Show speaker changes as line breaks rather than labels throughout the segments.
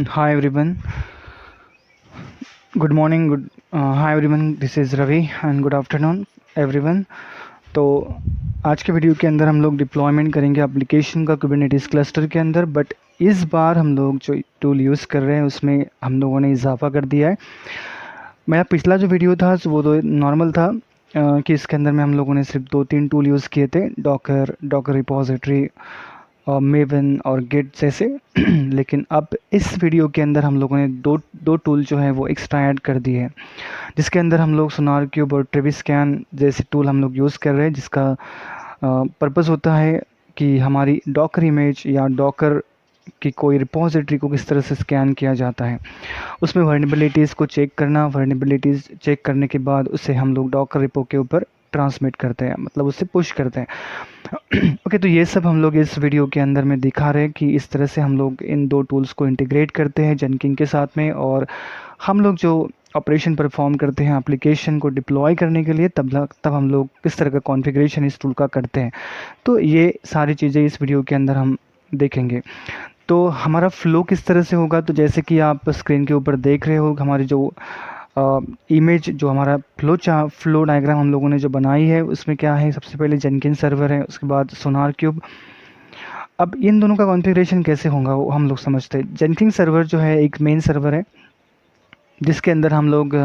Hi everyone. Good morning. Hi everyone. This is Ravi and good afternoon everyone. तो आज के video के अंदर हम लोग डिप्लॉयमेंट करेंगे एप्लीकेशन का कुबरनेटिस क्लस्टर के अंदर, बट इस बार हम लोग जो टूल यूज़ कर रहे हैं उसमें हम लोगों ने इजाफा कर दिया है। मेरा पिछला जो वीडियो था वो तो नॉर्मल था कि इसके अंदर में हम लोगों ने सिर्फ 2-3 टूल यूज़ किए थे, डॉकर रिपोजिटरी और मेवन और गिट जैसे। लेकिन अब इस वीडियो के अंदर हम लोगों ने दो टूल जो है वो एक्स्ट्रा ऐड कर दिए हैं, जिसके अंदर हम लोग सोनार क्यूब और ट्रेविस्कैन जैसे टूल हम लोग यूज़ कर रहे हैं, जिसका पर्पस होता है कि हमारी डॉकर इमेज या डॉकर की कोई रिपोजिटरी को किस तरह से स्कैन किया जाता है, उसमें वर्नेबिलिटीज़ को चेक करना, वर्नेबिलिटीज़ चेक करने के बाद उसे हम लोग डॉकर रिपो के ऊपर ट्रांसमिट करते हैं, मतलब उससे पुश करते हैं। ओके, तो ये सब हम लोग इस वीडियो के अंदर में दिखा रहे हैं कि इस तरह से हम लोग इन दो टूल्स को इंटीग्रेट करते हैं जेनकिन के साथ में, और हम लोग जो ऑपरेशन परफॉर्म करते हैं एप्लीकेशन को डिप्लॉय करने के लिए, तब हम लोग किस तरह का कॉन्फ़िगरेशन इस टूल का करते हैं। तो ये सारी चीज़ें इस वीडियो के अंदर हम देखेंगे। तो हमारा फ़्लो किस तरह से होगा, तो जैसे कि आप स्क्रीन के ऊपर देख रहे हो, हमारी जो इमेज जो हमारा फ्लो डायग्राम हम लोगों ने जो बनाई है उसमें क्या है, सबसे पहले जेनकिन सर्वर है, उसके बाद सोनार क्यूब। अब इन दोनों का कॉन्फ़िगरेशन कैसे होगा वो हम लोग समझते हैं। जेनकिन सर्वर जो है एक मेन सर्वर है, जिसके अंदर हम लोग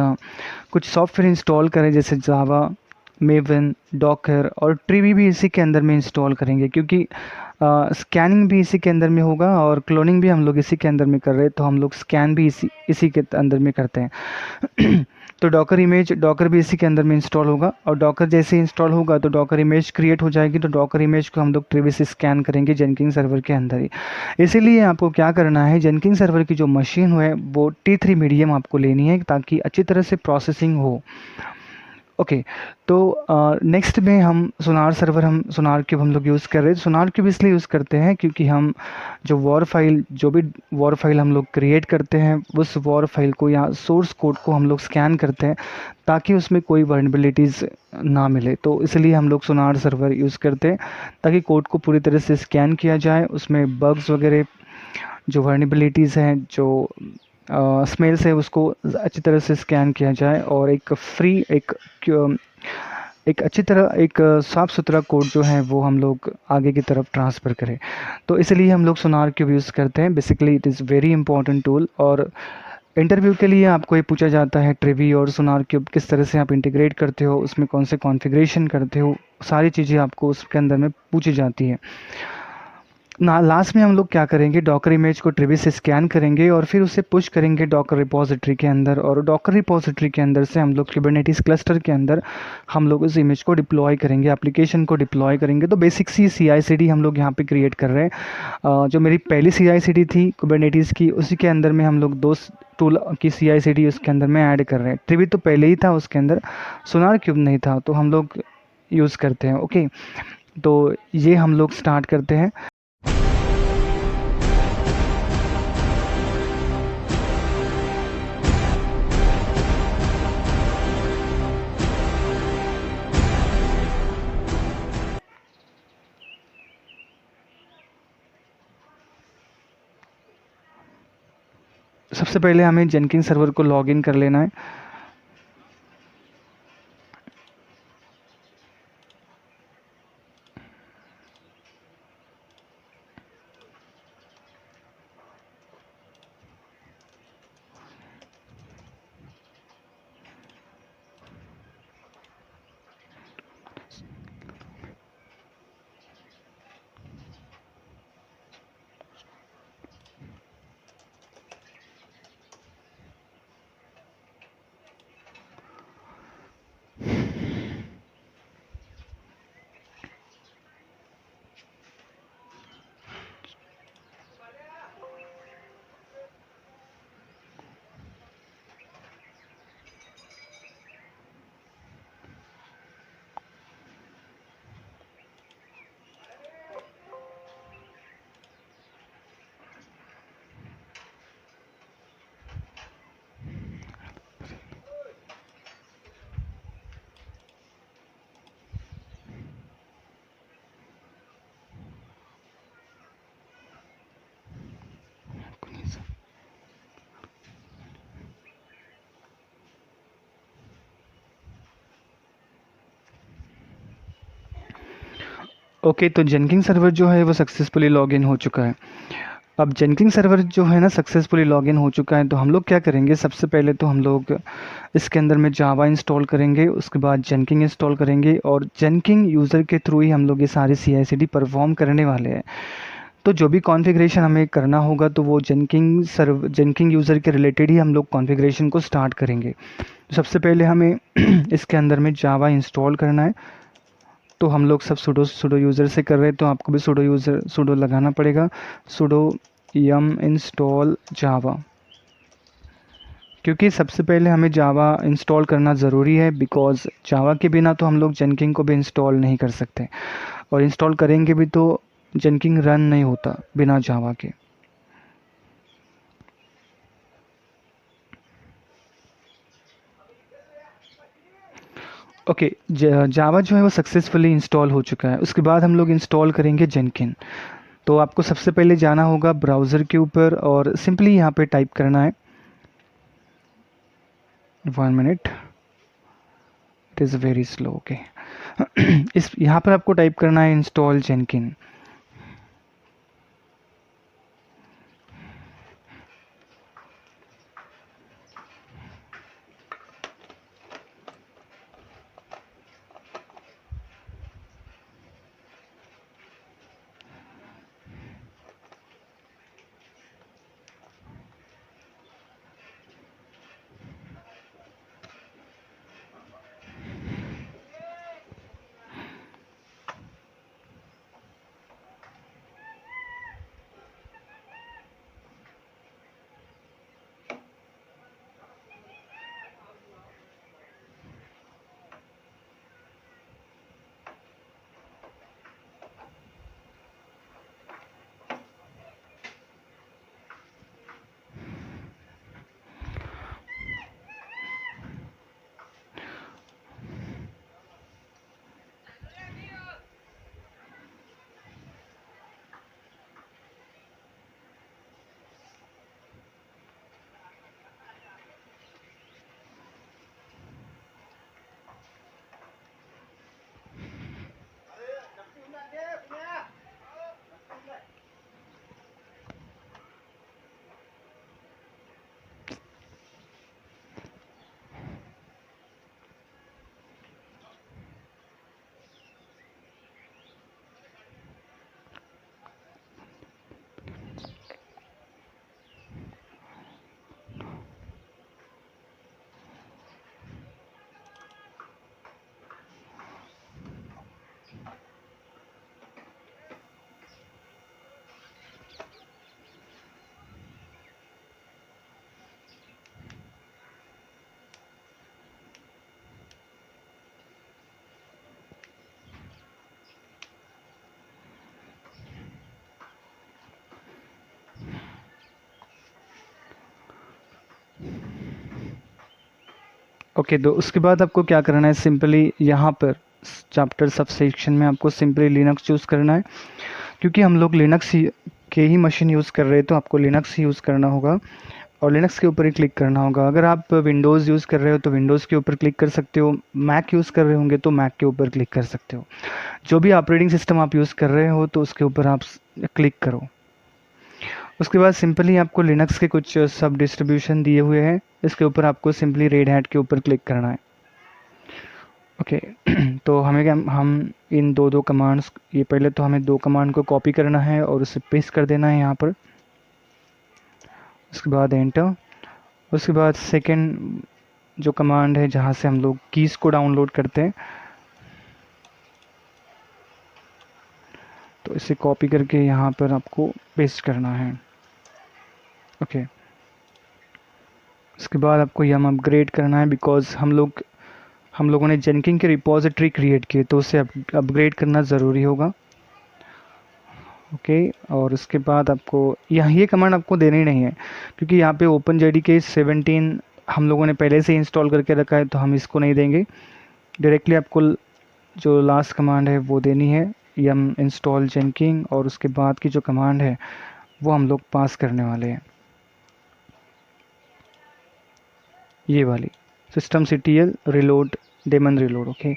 कुछ सॉफ्टवेयर इंस्टॉल करें, जैसे जावा, मेवन, डॉकर और ट्रीवी भी इसी के अंदर में इंस्टॉल करेंगे, क्योंकि स्कैनिंग भी इसी के अंदर में होगा और क्लोनिंग भी हम लोग इसी के अंदर में कर रहे हैं, तो हम लोग स्कैन भी इसी के अंदर में करते हैं। तो डॉकर भी इसी के अंदर में इंस्टॉल होगा, और डॉकर जैसे इंस्टॉल होगा तो डॉकर इमेज क्रिएट हो जाएगी, तो डॉकर इमेज को हम लोग ट्रीवी से स्कैन करेंगे जेनकिन सर्वर के अंदर ही। इसीलिए आपको क्या करना है, जेनकिन सर्वर की जो मशीन है वो T3 मीडियम आपको लेनी है, ताकि अच्छी तरह से प्रोसेसिंग हो। ओके, तो नेक्स्ट में हम सोनार क्यूब हम लोग यूज़ कर रहे हैं। सोनार क्यूब इसलिए यूज़ करते हैं क्योंकि हम जो भी वॉर फाइल हम लोग क्रिएट करते हैं, उस वॉर फाइल को या सोर्स कोड को हम लोग स्कैन करते हैं, ताकि उसमें कोई वर्नेबिलिटीज़ ना मिले। तो इसलिए हम लोग सोनार सर्वर यूज़ करते हैं, ताकि कोड को पूरी तरह से स्कैन किया जाए, उसमें बग्स वगैरह जो वर्नेबिलिटीज़ हैं, जो स्मेल्स है, उसको अच्छी तरह से स्कैन किया जाए, और एक अच्छी तरह एक साफ़ सुथरा कोड जो है वो हम लोग आगे की तरफ ट्रांसफ़र करें। तो इसलिए हम लोग सोनार क्यूब यूज़ करते हैं। Basically it is very important tool, और इंटरव्यू के लिए आपको ये पूछा जाता है ट्रिवी और सोनार क्यूब किस तरह से आप इंटीग्रेट करते हो, उसमें कौन से कॉन्फ़िगरेशन करते हो, सारी चीज़ें आपको उसके अंदर में पूछी जाती हैं ना। लास्ट में हम लोग क्या करेंगे, डॉकर इमेज को ट्रिवी से स्कैन करेंगे और फिर उसे पुश करेंगे डॉकर रिपोजिटरी के अंदर, और डॉकर रिपोजिटरी के अंदर से हम लोग कुबरनेटिस क्लस्टर के अंदर हम लोग उस इमेज को डिप्लॉय करेंगे, एप्लीकेशन को डिप्लॉय करेंगे। तो बेसिक सी CI/CD हम लोग यहाँ पे क्रिएट कर रहे हैं। जो मेरी पहली CI/CD थी कुबरनेटिस की, उसी के अंदर में हम लोग दो टूल की CI/CD उसके अंदर में ऐड कर रहे हैं। ट्रिवी तो पहले ही था उसके अंदर, सोनार क्यूब नहीं था, तो हम लोग यूज़ करते हैं। ओके, तो ये हम लोग स्टार्ट करते हैं। सबसे पहले हमें जेनकिन सर्वर को लॉगिन कर लेना है। ओके, तो जेनकिन सर्वर जो है वो सक्सेसफुली लॉगिन हो चुका है। अब जेनकिन सर्वर जो है ना सक्सेसफुली लॉगिन हो चुका है, तो हम लोग क्या करेंगे, सबसे पहले तो हम लोग इसके अंदर में जावा इंस्टॉल करेंगे, उसके बाद जेनकिन इंस्टॉल करेंगे और जेनकिन यूज़र के थ्रू ही हम लोग ये सारे CI/CD परफॉर्म करने वाले हैं। तो जो भी कॉन्फ़िगरेशन हमें करना होगा तो वो जेनकिन यूज़र के रिलेटेड ही हम लोग कॉन्फ़िगरेशन को स्टार्ट करेंगे। सबसे पहले हमें इसके अंदर में जावा इंस्टॉल करना है। तो हम लोग सब सुडो सुडो यूज़र से कर रहे हैं, तो आपको भी सुडो लगाना पड़ेगा। सुडो यम इंस्टॉल जावा, क्योंकि सबसे पहले हमें जावा इंस्टॉल करना ज़रूरी है, बिकॉज़ जावा के बिना तो हम लोग जेनकिन को भी इंस्टॉल नहीं कर सकते, और इंस्टॉल करेंगे भी तो जेनकिन रन नहीं होता बिना जावा के। ओके, जावा जो है वो सक्सेसफुली इंस्टॉल हो चुका है। उसके बाद हम लोग इंस्टॉल करेंगे जेनकिन। तो आपको सबसे पहले जाना होगा ब्राउज़र के ऊपर और सिंपली यहाँ पे टाइप करना है, 1 minute, it is very slow. Okay, इस यहाँ पर आपको टाइप करना है इंस्टॉल जेनकिन। ओके, तो उसके बाद आपको क्या करना है, सिंपली यहाँ पर चैप्टर सब सेक्शन में आपको सिंपली लिनक्स चूज़ करना है, क्योंकि हम लोग लिनक्स के ही मशीन यूज़ कर रहे हैं, तो आपको लिनक्स ही यूज़ करना होगा और लिनक्स के ऊपर ही क्लिक करना होगा। अगर आप विंडोज़ यूज़ कर रहे हो तो विंडोज़ के ऊपर क्लिक कर सकते हो, मैक यूज़ कर रहे होंगे तो मैक के ऊपर क्लिक कर सकते हो। जो भी ऑपरेटिंग सिस्टम आप यूज़ कर रहे हो तो उसके ऊपर आप क्लिक करो। उसके बाद सिंपली आपको लिनक्स के कुछ सब डिस्ट्रीब्यूशन दिए हुए हैं, इसके ऊपर आपको सिंपली रेड हैट के ऊपर क्लिक करना है। ओके, तो हम इन दो कमांड्स, ये पहले तो हमें 2 कमांड को कॉपी करना है और उसे पेस्ट कर देना है यहाँ पर। उसके बाद एंटर। उसके बाद सेकंड जो कमांड है जहाँ से हम लोग कीज़ को डाउनलोड करते हैं, तो इसे कॉपी करके यहाँ पर आपको पेस्ट करना है। ओके, उसके बाद आपको यम अपग्रेड करना है, बिकॉज़ हम लोगों ने जेनकिन की रिपॉजिटरी क्रिएट की, तो उसे अपग्रेड करना ज़रूरी होगा। ओके, और उसके बाद आपको यहाँ ये कमांड आपको देनी नहीं है, क्योंकि यहाँ पे OpenJDK 17 हम लोगों ने पहले से इंस्टॉल करके रखा है, तो हम इसको नहीं देंगे। डायरेक्टली आपको जो लास्ट कमांड है वो देनी है, यम इंस्टॉल जेनकिन, और उसके बाद की जो कमांड है वो हम लोग पास करने वाले हैं, ये वाली systemctl reload daemon reload। Okay,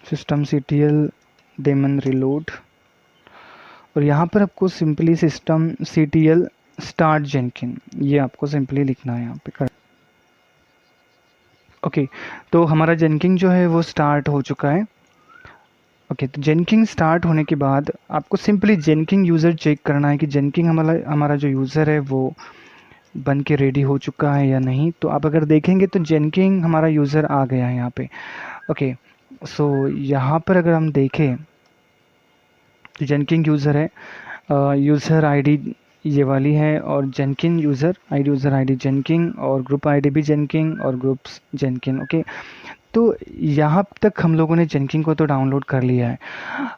systemctl daemon reload, और यहाँ पर आपको सिंपली systemctl start jenkins, ये आपको सिंपली लिखना है यहाँ पे कर। ओके, तो हमारा जेनकिन जो है वो स्टार्ट हो चुका है। ओके, तो जेनकिन स्टार्ट होने के बाद आपको सिंपली जेनकिन यूज़र चेक करना है कि जेनकिन हमारा जो यूज़र है वो बन के रेडी हो चुका है या नहीं। तो आप अगर देखेंगे तो जेनकिन हमारा यूज़र आ गया है यहाँ पे। ओके, सो यहाँ पर अगर हम देखें तो जेनकिन यूज़र है, यूज़र आईडी ये वाली है, और जेनकिन यूज़र आईडी जेनकिन, और ग्रुप आईडी भी जेनकिन, और ग्रुप्स जेनकिन। ओके, तो यहाँ तक हम लोगों ने जेनकिन को तो डाउनलोड कर लिया है।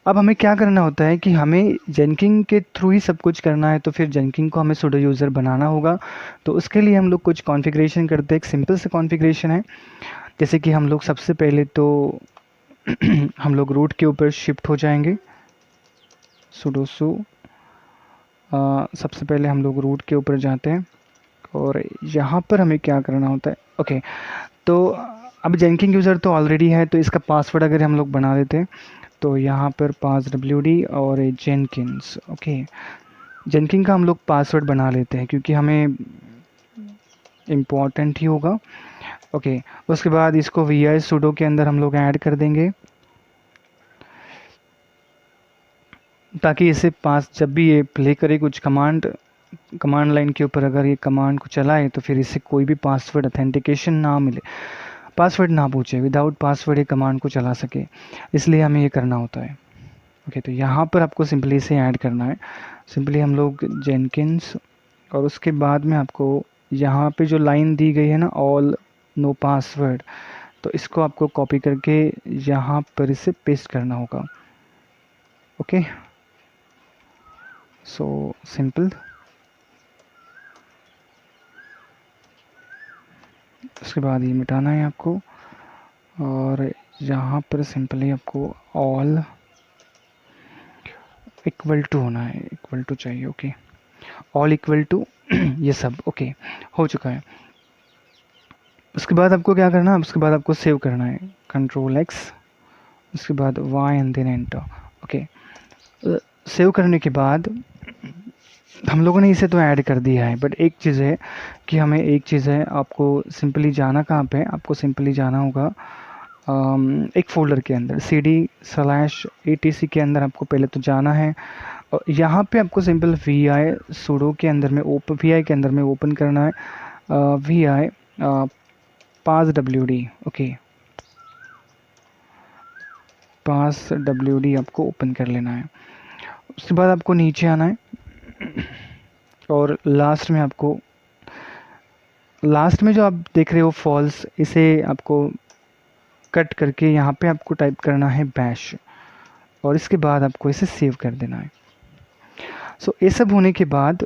अब हमें क्या करना होता है कि हमें जेनकिन के थ्रू ही सब कुछ करना है, तो फिर जेनकिन को हमें सुडो यूज़र बनाना होगा। तो उसके लिए हम लोग कुछ कॉन्फ़िगरेशन करते हैं। एक सिंपल सा कॉन्फ़िगरेशन है, जैसे कि हम लोग सबसे पहले तो हम लोग रूट के ऊपर शिफ्ट हो जाएंगे, सुडोसु। सबसे पहले हम लोग रूट के ऊपर जाते हैं, और यहाँ पर हमें क्या करना होता है। ओके, तो अब जेनकिन यूज़र तो ऑलरेडी है, तो इसका पासवर्ड अगर हम लोग बना देते हैं तो यहाँ पर passwd और जेनकिन्स। ओके, जेनकिन का हम लोग पासवर्ड बना लेते हैं क्योंकि हमें इम्पॉर्टेंट ही होगा। ओके, उसके बाद इसको vi sudo के अंदर हम लोग ऐड कर देंगे, ताकि इसे पास जब भी ये प्ले करे कुछ कमांड लाइन के ऊपर अगर ये कमांड को चलाए तो फिर इससे कोई भी पासवर्ड ऑथेंटिकेशन ना मिले, पासवर्ड ना पूछे, विदाउट पासवर्ड ये कमांड को चला सके, इसलिए हमें ये करना होता है। ओके, तो यहाँ पर आपको सिंपली इसे ऐड करना है। सिंपली हम लोग जेनकिन्स, और उसके बाद में आपको यहाँ पे जो लाइन दी गई है ना, ऑल नो पासवर्ड, तो इसको आपको कॉपी करके यहाँ पर इसे पेस्ट करना होगा। Okay, so simple. उसके बाद ये मिटाना है आपको, और यहाँ पर सिंपली आपको ऑल इक्वल टू होना है, इक्वल टू चाहिए। ओके, ऑल इक्वल टू ये सब। ओके, हो चुका है। उसके बाद आपको क्या करना है, उसके बाद आपको सेव करना है, कंट्रोल एक्स, उसके बाद Y and then enter. Okay, save करने के बाद हम लोगों ने इसे तो ऐड कर दिया है, बट एक चीज़ है कि हमें एक चीज़ है, आपको सिंपली जाना कहाँ पे है, आपको सिंपली जाना होगा एक फ़ोल्डर के अंदर cd/etc के अंदर आपको पहले तो जाना है, और यहाँ पे आपको सिंपल vi sudo के अंदर में vi के अंदर में ओपन करना है vi passwd। ओके, passwd आपको ओपन कर लेना है। उसके बाद आपको नीचे आना है, और लास्ट में जो आप देख रहे हो फॉल्स, इसे आपको कट करके यहाँ पे आपको टाइप करना है बैश, और इसके बाद आपको इसे सेव कर देना है। सो ये सब होने के बाद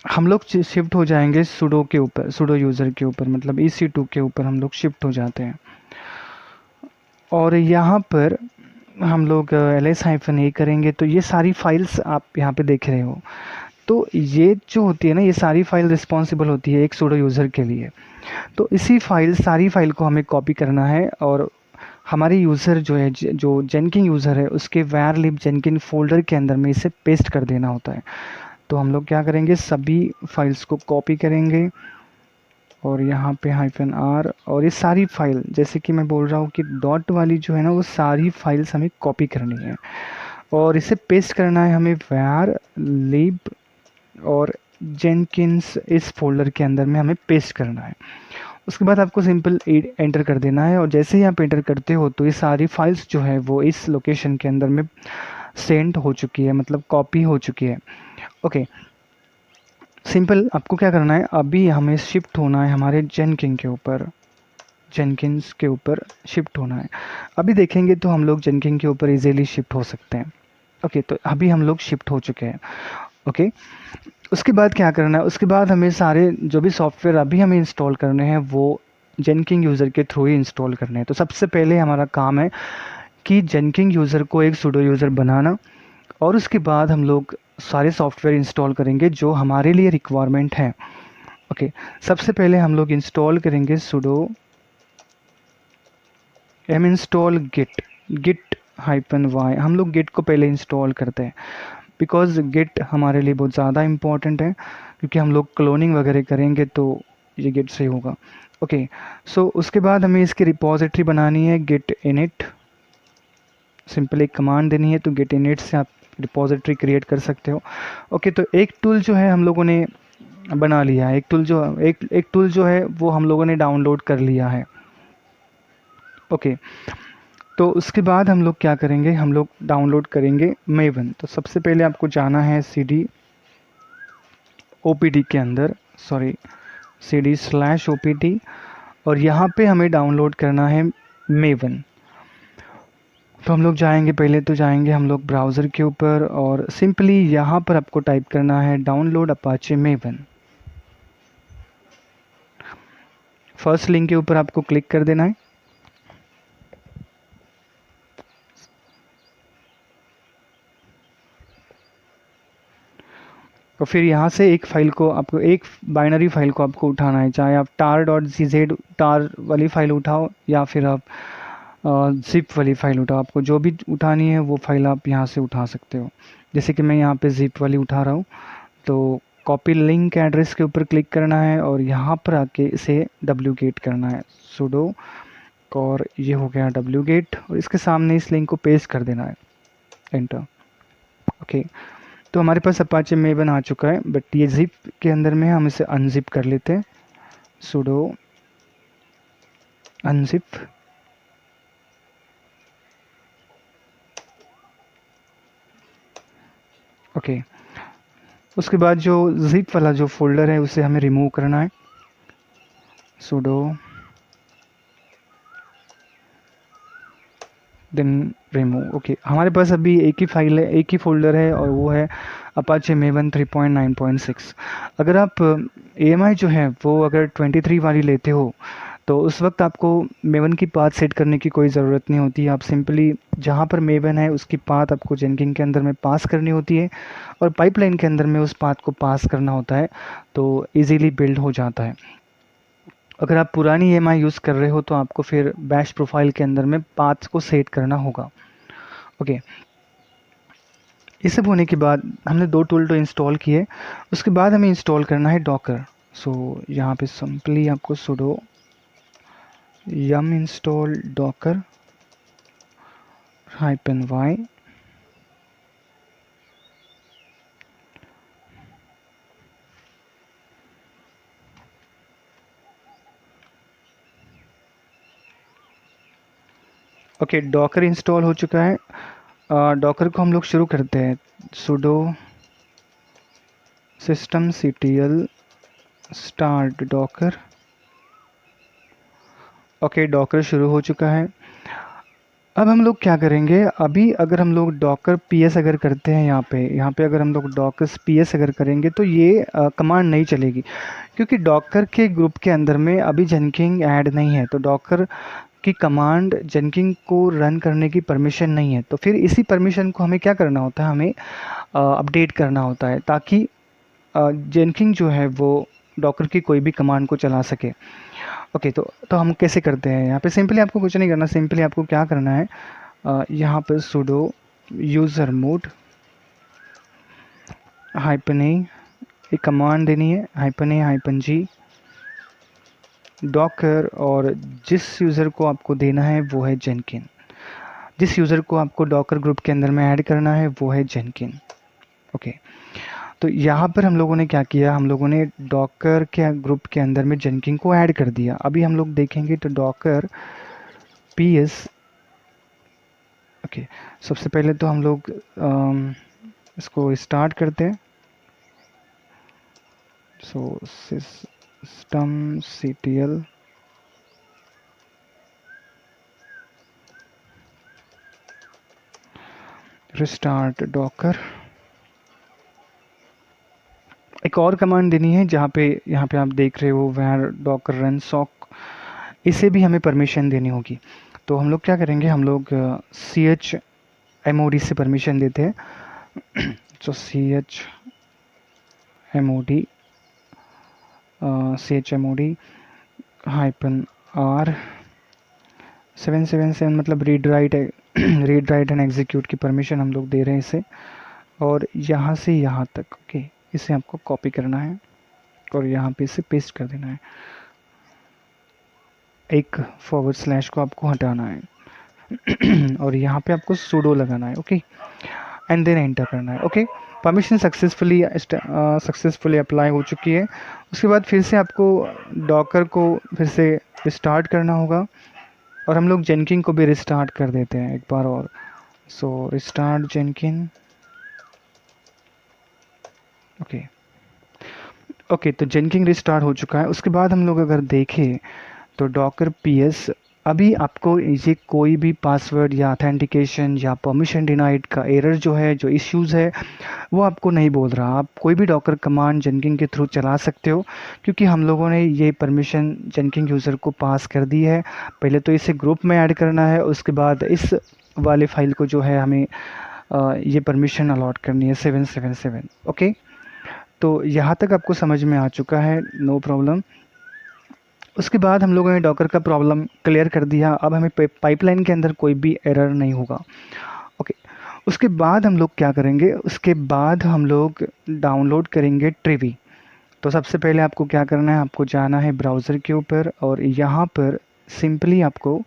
हम लोग शिफ्ट हो जाएंगे सुडो के ऊपर, सुडो यूज़र के ऊपर, मतलब EC2 के ऊपर हम लोग शिफ्ट हो जाते हैं। और यहाँ पर हम लोग ls-a करेंगे, तो ये सारी फाइल्स आप यहाँ पे देख रहे हो, तो ये जो होती है ना, ये सारी फाइल रिस्पॉन्सिबल होती है एक सुडो यूज़र के लिए। तो सारी फाइल को हमें कॉपी करना है, और हमारे यूज़र जो है, जो जेनकिन यूज़र है, उसके var lib जेनकिन फोल्डर के अंदर में इसे पेस्ट कर देना होता है। तो हम लोग क्या करेंगे, सभी फाइल्स को कॉपी करेंगे, और यहाँ पे -r, और ये सारी फाइल, जैसे कि मैं बोल रहा हूँ कि डॉट वाली जो है ना, वो सारी फाइल्स हमें कॉपी करनी है, और इसे पेस्ट करना है हमें var lib और जेनकिन्स इस फोल्डर के अंदर में हमें पेस्ट करना है। उसके बाद आपको सिंपल एंटर कर देना है, और जैसे ही आप एंटर करते हो तो ये सारी फाइल्स जो है वो इस लोकेशन के अंदर में सेंड हो चुकी है, मतलब कॉपी हो चुकी है। ओके, सिंपल आपको क्या करना है, अभी हमें शिफ्ट होना है हमारे जेनकिन के ऊपर, जेनकिन्स के ऊपर शिफ्ट होना है। अभी देखेंगे तो हम लोग जेनकिन के ऊपर इजीली शिफ्ट हो सकते हैं। ओके, तो अभी हम लोग शिफ्ट हो चुके हैं। ओके, उसके बाद क्या करना है, उसके बाद हमें सारे जो भी सॉफ्टवेयर अभी हमें इंस्टॉल करने हैं वो जेनकिन यूज़र के थ्रू ही इंस्टॉल करने हैं। तो सबसे पहले हमारा काम है कि जेनकिन यूज़र को एक सुडो यूज़र बनाना, और उसके बाद हम लोग सारे सॉफ्टवेयर इंस्टॉल करेंगे जो हमारे लिए रिक्वायरमेंट है। ओके, सबसे पहले हम लोग इंस्टॉल करेंगे sudo yum install git, git hyphen Y, हम लोग गिट को पहले इंस्टॉल करते हैं बिकॉज गिट हमारे लिए बहुत ज़्यादा इम्पॉर्टेंट है, क्योंकि हम लोग क्लोनिंग वगैरह करेंगे तो ये गिट से होगा। ओके, सो उसके बाद हमें इसकी रिपॉजिटरी बनानी है, गिट इनिट, सिंपल एक कमांड देनी है, तो गिट इनिट से आप रिपॉजिटरी क्रिएट कर सकते हो। ओके, तो एक टूल जो है हम लोगों ने बना लिया है, एक टूल जो है वो हम लोगों ने डाउनलोड कर लिया है। ओके, तो उसके बाद हम लोग क्या करेंगे, हम लोग डाउनलोड करेंगे मेवन। तो सबसे पहले आपको जाना है CD OPT के अंदर, सॉरी CD/OPT, और यहाँ पे हमें डाउनलोड करना है मेवन। तो हम लोग जाएंगे, पहले तो जाएंगे हम लोग ब्राउज़र के ऊपर और सिंपली यहाँ पर आपको टाइप करना है download Apache maven. First link के ऊपर आपको क्लिक कर देना है। और फिर यहाँ से एक बाइनरी फाइल को आपको उठाना है, चाहे आप tar.gz टार वाली फाइल उठाओ या फिर आप जिप वाली फाइल उठाओ, आपको जो भी उठानी है वो फाइल आप यहाँ से उठा सकते हो। जैसे कि मैं यहाँ पे जिप वाली उठा रहा हूँ, तो कॉपी लिंक एड्रेस के ऊपर क्लिक करना है और यहाँ पर आके इसे डब्ल्यूगेट करना है, सुडो, और ये हो गया डब्ल्यूगेट, और इसके सामने इस लिंक को पेस्ट कर देना है, एंटर। ओके, तो हमारे पास अपाचे मेवन आ चुका है, बट ये जिप के अंदर में हम इसे अनजिप कर लेते हैं, सुडो अनजिप। ओके, उसके बाद जो जिप वाला जो फोल्डर है उसे हमें रिमूव करना है, सुडो देन रिमूव। ओके, हमारे पास अभी एक ही फाइल है, एक ही फोल्डर है, और वो है अपाचे मेवन 3.9.6। अगर आप AMI जो है वो अगर 23 वाली लेते हो तो उस वक्त आपको मेवन की पाथ सेट करने की कोई ज़रूरत नहीं होती। आप सिंपली जहाँ पर मेवन है उसकी पाथ आपको जेनकिन के अंदर में पास करनी होती है और पाइपलाइन के अंदर में उस पाथ को पास करना होता है, तो इजीली बिल्ड हो जाता है। अगर आप पुरानी EMI यूज़ कर रहे हो तो आपको फिर बैश प्रोफाइल के अंदर में पाथ्स को सेट करना होगा। ओके, ये सब होने के बाद हमने 2 टूल तो इंस्टॉल किए, उसके बाद हमें इंस्टॉल करना है डॉकर। सो यहाँ पे सिंपली आपको sudo yum install docker -y, okay, docker install हो चुका है। डॉकर को हम लोग शुरू करते हैं, sudo systemctl start docker। Okay, docker शुरू हो चुका है। अब हम लोग क्या करेंगे, अभी अगर हम लोग डॉकर PS अगर करते हैं, यहाँ पे अगर हम लोग डॉकर PS अगर करेंगे तो ये कमांड नहीं चलेगी, क्योंकि डॉकर के ग्रुप के अंदर में अभी जेनकिन ऐड नहीं है, तो डॉकर की कमांड जेनकिन को रन करने की परमिशन नहीं है। तो फिर इसी परमिशन को हमें क्या करना होता है, हमें अपडेट करना होता है, ताकि जेनकिन जो है वो डॉकर की कोई भी कमांड को चला सके। ओके, तो हम कैसे करते हैं, यहाँ पे सिंपली आपको कुछ नहीं करना, सिंपली आपको क्या करना है, यहाँ पर सुडो यूज़र मोड -a, एक कमांड देनी है, -a-g डॉकर, और जिस यूज़र को आपको देना है वो है जेनकिन, जिस यूज़र को आपको डॉकर ग्रुप के अंदर में ऐड करना है वो है जेनकिन। ओके, तो यहाँ पर हम लोगों ने क्या किया, हम लोगों ने डॉकर के ग्रुप के अंदर में जेनकिन को ऐड कर दिया। अभी हम लोग देखेंगे तो डॉकर PS। ओके, सबसे पहले तो हम लोग इसको स्टार्ट करते हैं, सो systemctl रिस्टार्ट डॉकर। एक और कमांड देनी है, जहाँ पे यहाँ पे आप देख रहे हो where docker run sock, इसे भी हमें परमिशन देनी होगी। तो हम लोग क्या करेंगे, हम लोग chmod से परमिशन देते हैं, तो chmod -r 777 मतलब read write read write and execute की परमिशन हम लोग दे रहे हैं इसे, और यहाँ से यहाँ तक। ओके, इसे आपको कॉपी करना है और यहाँ पे इसे पेस्ट कर देना है। एक फॉरवर्ड स्लैश को आपको हटाना है और यहाँ पे आपको sudo लगाना है। ओके, एंड देन एंटर करना है। ओके, परमिशन सक्सेसफुली अप्लाई हो चुकी है। उसके बाद फिर से आपको डॉकर को फिर से रिस्टार्ट करना होगा, और हम लोग जेनकिन को भी रिस्टार्ट कर देते हैं एक बार और। सो रिस्टार्ट जेनकिन। ओके ओके, तो जेनकिन रिस्टार्ट हो चुका है। उसके बाद हम लोग अगर देखें तो डॉकर पीएस अभी आपको ये कोई भी पासवर्ड या ऑथेंटिकेशन या परमिशन डिनाइड का एरर जो है, जो इश्यूज़ है, वो आपको नहीं बोल रहा। आप कोई भी डॉकर कमांड जेनकिन के थ्रू चला सकते हो, क्योंकि हम लोगों ने ये परमिशन जेनकिन यूज़र को पास कर दी है। पहले तो इसे ग्रुप में ऐड करना है, उसके बाद इस वाले फाइल को जो है हमें ये परमिशन अलॉट करनी है 777। ओके, तो यहाँ तक आपको समझ में आ चुका है, नो प्रॉब्लम। उसके बाद हम लोगों ने डॉकर का प्रॉब्लम क्लियर कर दिया। अब हमें पाइपलाइन के अंदर कोई भी एरर नहीं होगा। ओके, उसके बाद हम लोग क्या करेंगे, उसके बाद हम लोग डाउनलोड करेंगे ट्रिवी। तो सबसे पहले आपको क्या करना है, आपको जाना है ब्राउज़र के ऊपर और यहाँ पर सिंपली आपको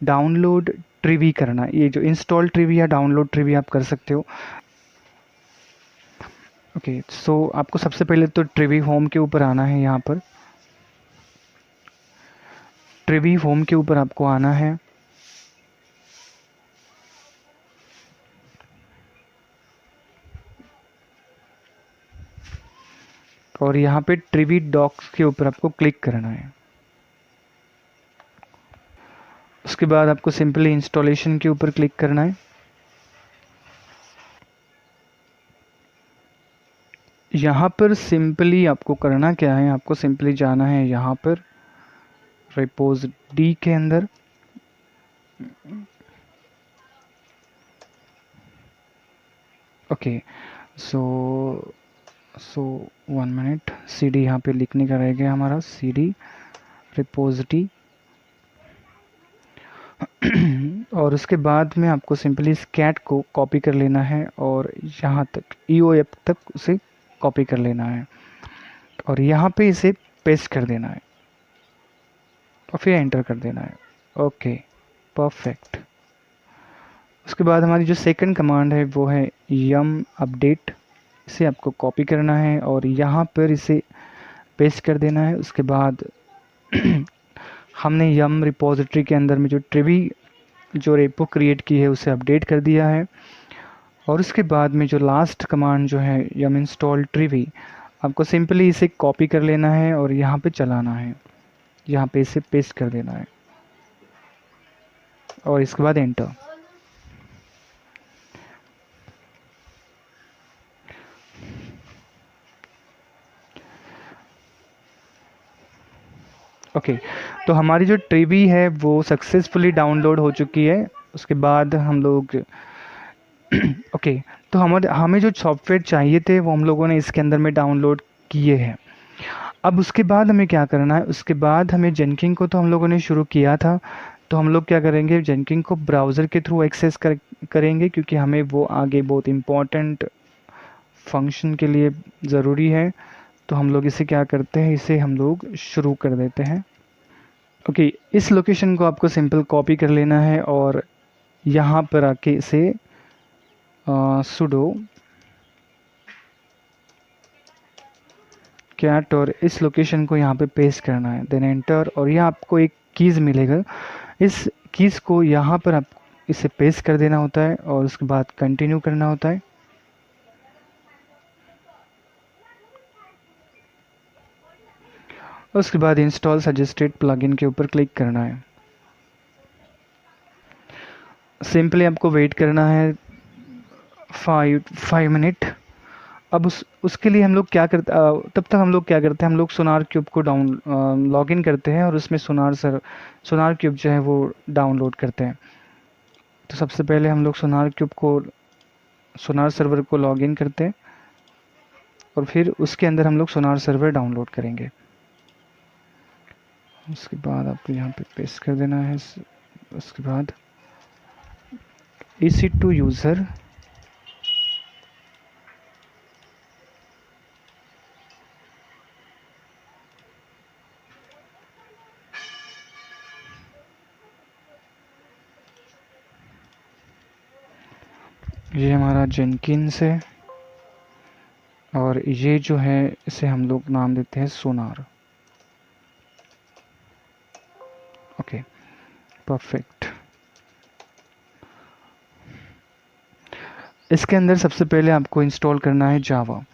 डाउनलोड ट्रिवी करना है। ये जो इंस्टॉल ट्रिवी या डाउनलोड ट्रिवी आप कर सकते हो। ओके, सो आपको सबसे पहले तो ट्रिवी होम के ऊपर आना है। यहाँ पर ट्रिवी होम के ऊपर आपको आना है, और यहाँ पे ट्रिवी डॉक्स के ऊपर आपको क्लिक करना है। उसके बाद आपको सिंपली इंस्टॉलेशन के ऊपर क्लिक करना है। यहाँ पर सिंपली आपको करना क्या है, आपको सिंपली जाना है यहाँ पर रिपोज डी के अंदर। ओके, सो 1 मिनट, cd यहाँ पे लिखने का रह गया हमारा, cd रिपोजिटरी और उसके बाद में आपको सिंपली इस कैट को कॉपी कर लेना है और यहाँ तक EOF तक उसे कॉपी कर लेना है और यहाँ पे इसे पेस्ट कर देना है और फिर एंटर कर देना है। Okay, perfect. उसके बाद हमारी जो सेकंड कमांड है वो है यम अपडेट। इसे आपको कॉपी करना है और यहाँ पर इसे पेस्ट कर देना है। उसके बाद हमने यम रिपोजिटरी के अंदर में जो ट्रिवी जो रेपो क्रिएट की है उसे अपडेट कर दिया है। और उसके बाद में जो लास्ट कमांड जो है यम इंस्टॉल ट्रिवी, आपको सिंपली इसे कॉपी कर लेना है और यहाँ पे चलाना है, यहाँ पे इसे पेस्ट कर देना है और इसके बाद एंटर। ओके, तो हमारी जो ट्रिवी है वो सक्सेसफुली डाउनलोड हो चुकी है। उसके बाद हम लोग ओके, तो हमें जो सॉफ्टवेयर चाहिए थे वो हम लोगों ने इसके अंदर में डाउनलोड किए हैं। अब उसके बाद हमें क्या करना है, उसके बाद हमें जेनकिन को तो हम लोगों ने शुरू किया था, तो हम लोग क्या करेंगे, जेनकिन को ब्राउज़र के थ्रू एक्सेस करेंगे, क्योंकि हमें वो आगे बहुत इम्पॉर्टेंट फंक्शन के लिए ज़रूरी है। तो हम लोग इसे क्या करते हैं, इसे हम लोग शुरू कर देते हैं। ओके, इस लोकेशन को आपको सिंपल कॉपी कर लेना है और यहाँ पर आके इसे sudo कैट और इस लोकेशन को यहाँ पे पेस्ट करना है, देन एंटर। और यहाँ आपको एक कीज़ मिलेगा, इस कीज़ को यहाँ पर आप इसे पेस्ट कर देना होता है और उसके बाद कंटिन्यू करना होता है। उसके बाद इंस्टॉल सजेस्टेड प्लगइन के ऊपर क्लिक करना है। सिंपली आपको वेट करना है 5 मिनट। अब उसके लिए हम लोग क्या करते, तब तक हम लोग क्या करते हैं, हम लोग सोनार क्यूब को लॉगिन करते हैं और उसमें सोनार क्यूब जो है वो डाउनलोड करते हैं। तो सबसे पहले हम लोग सोनार सर्वर को लॉगिन करते हैं और फिर उसके अंदर हम लोग सोनार सर्वर डाउनलोड करेंगे। उसके बाद आपको यहाँ पे पेस्ट कर देना है उसके बाद EC2 यूज़र, ये हमारा जेनकिन्स है, और ये जो है इसे हम लोग नाम देते हैं सोनार। Okay, perfect. इसके अंदर सबसे पहले आपको इंस्टॉल करना है जावा।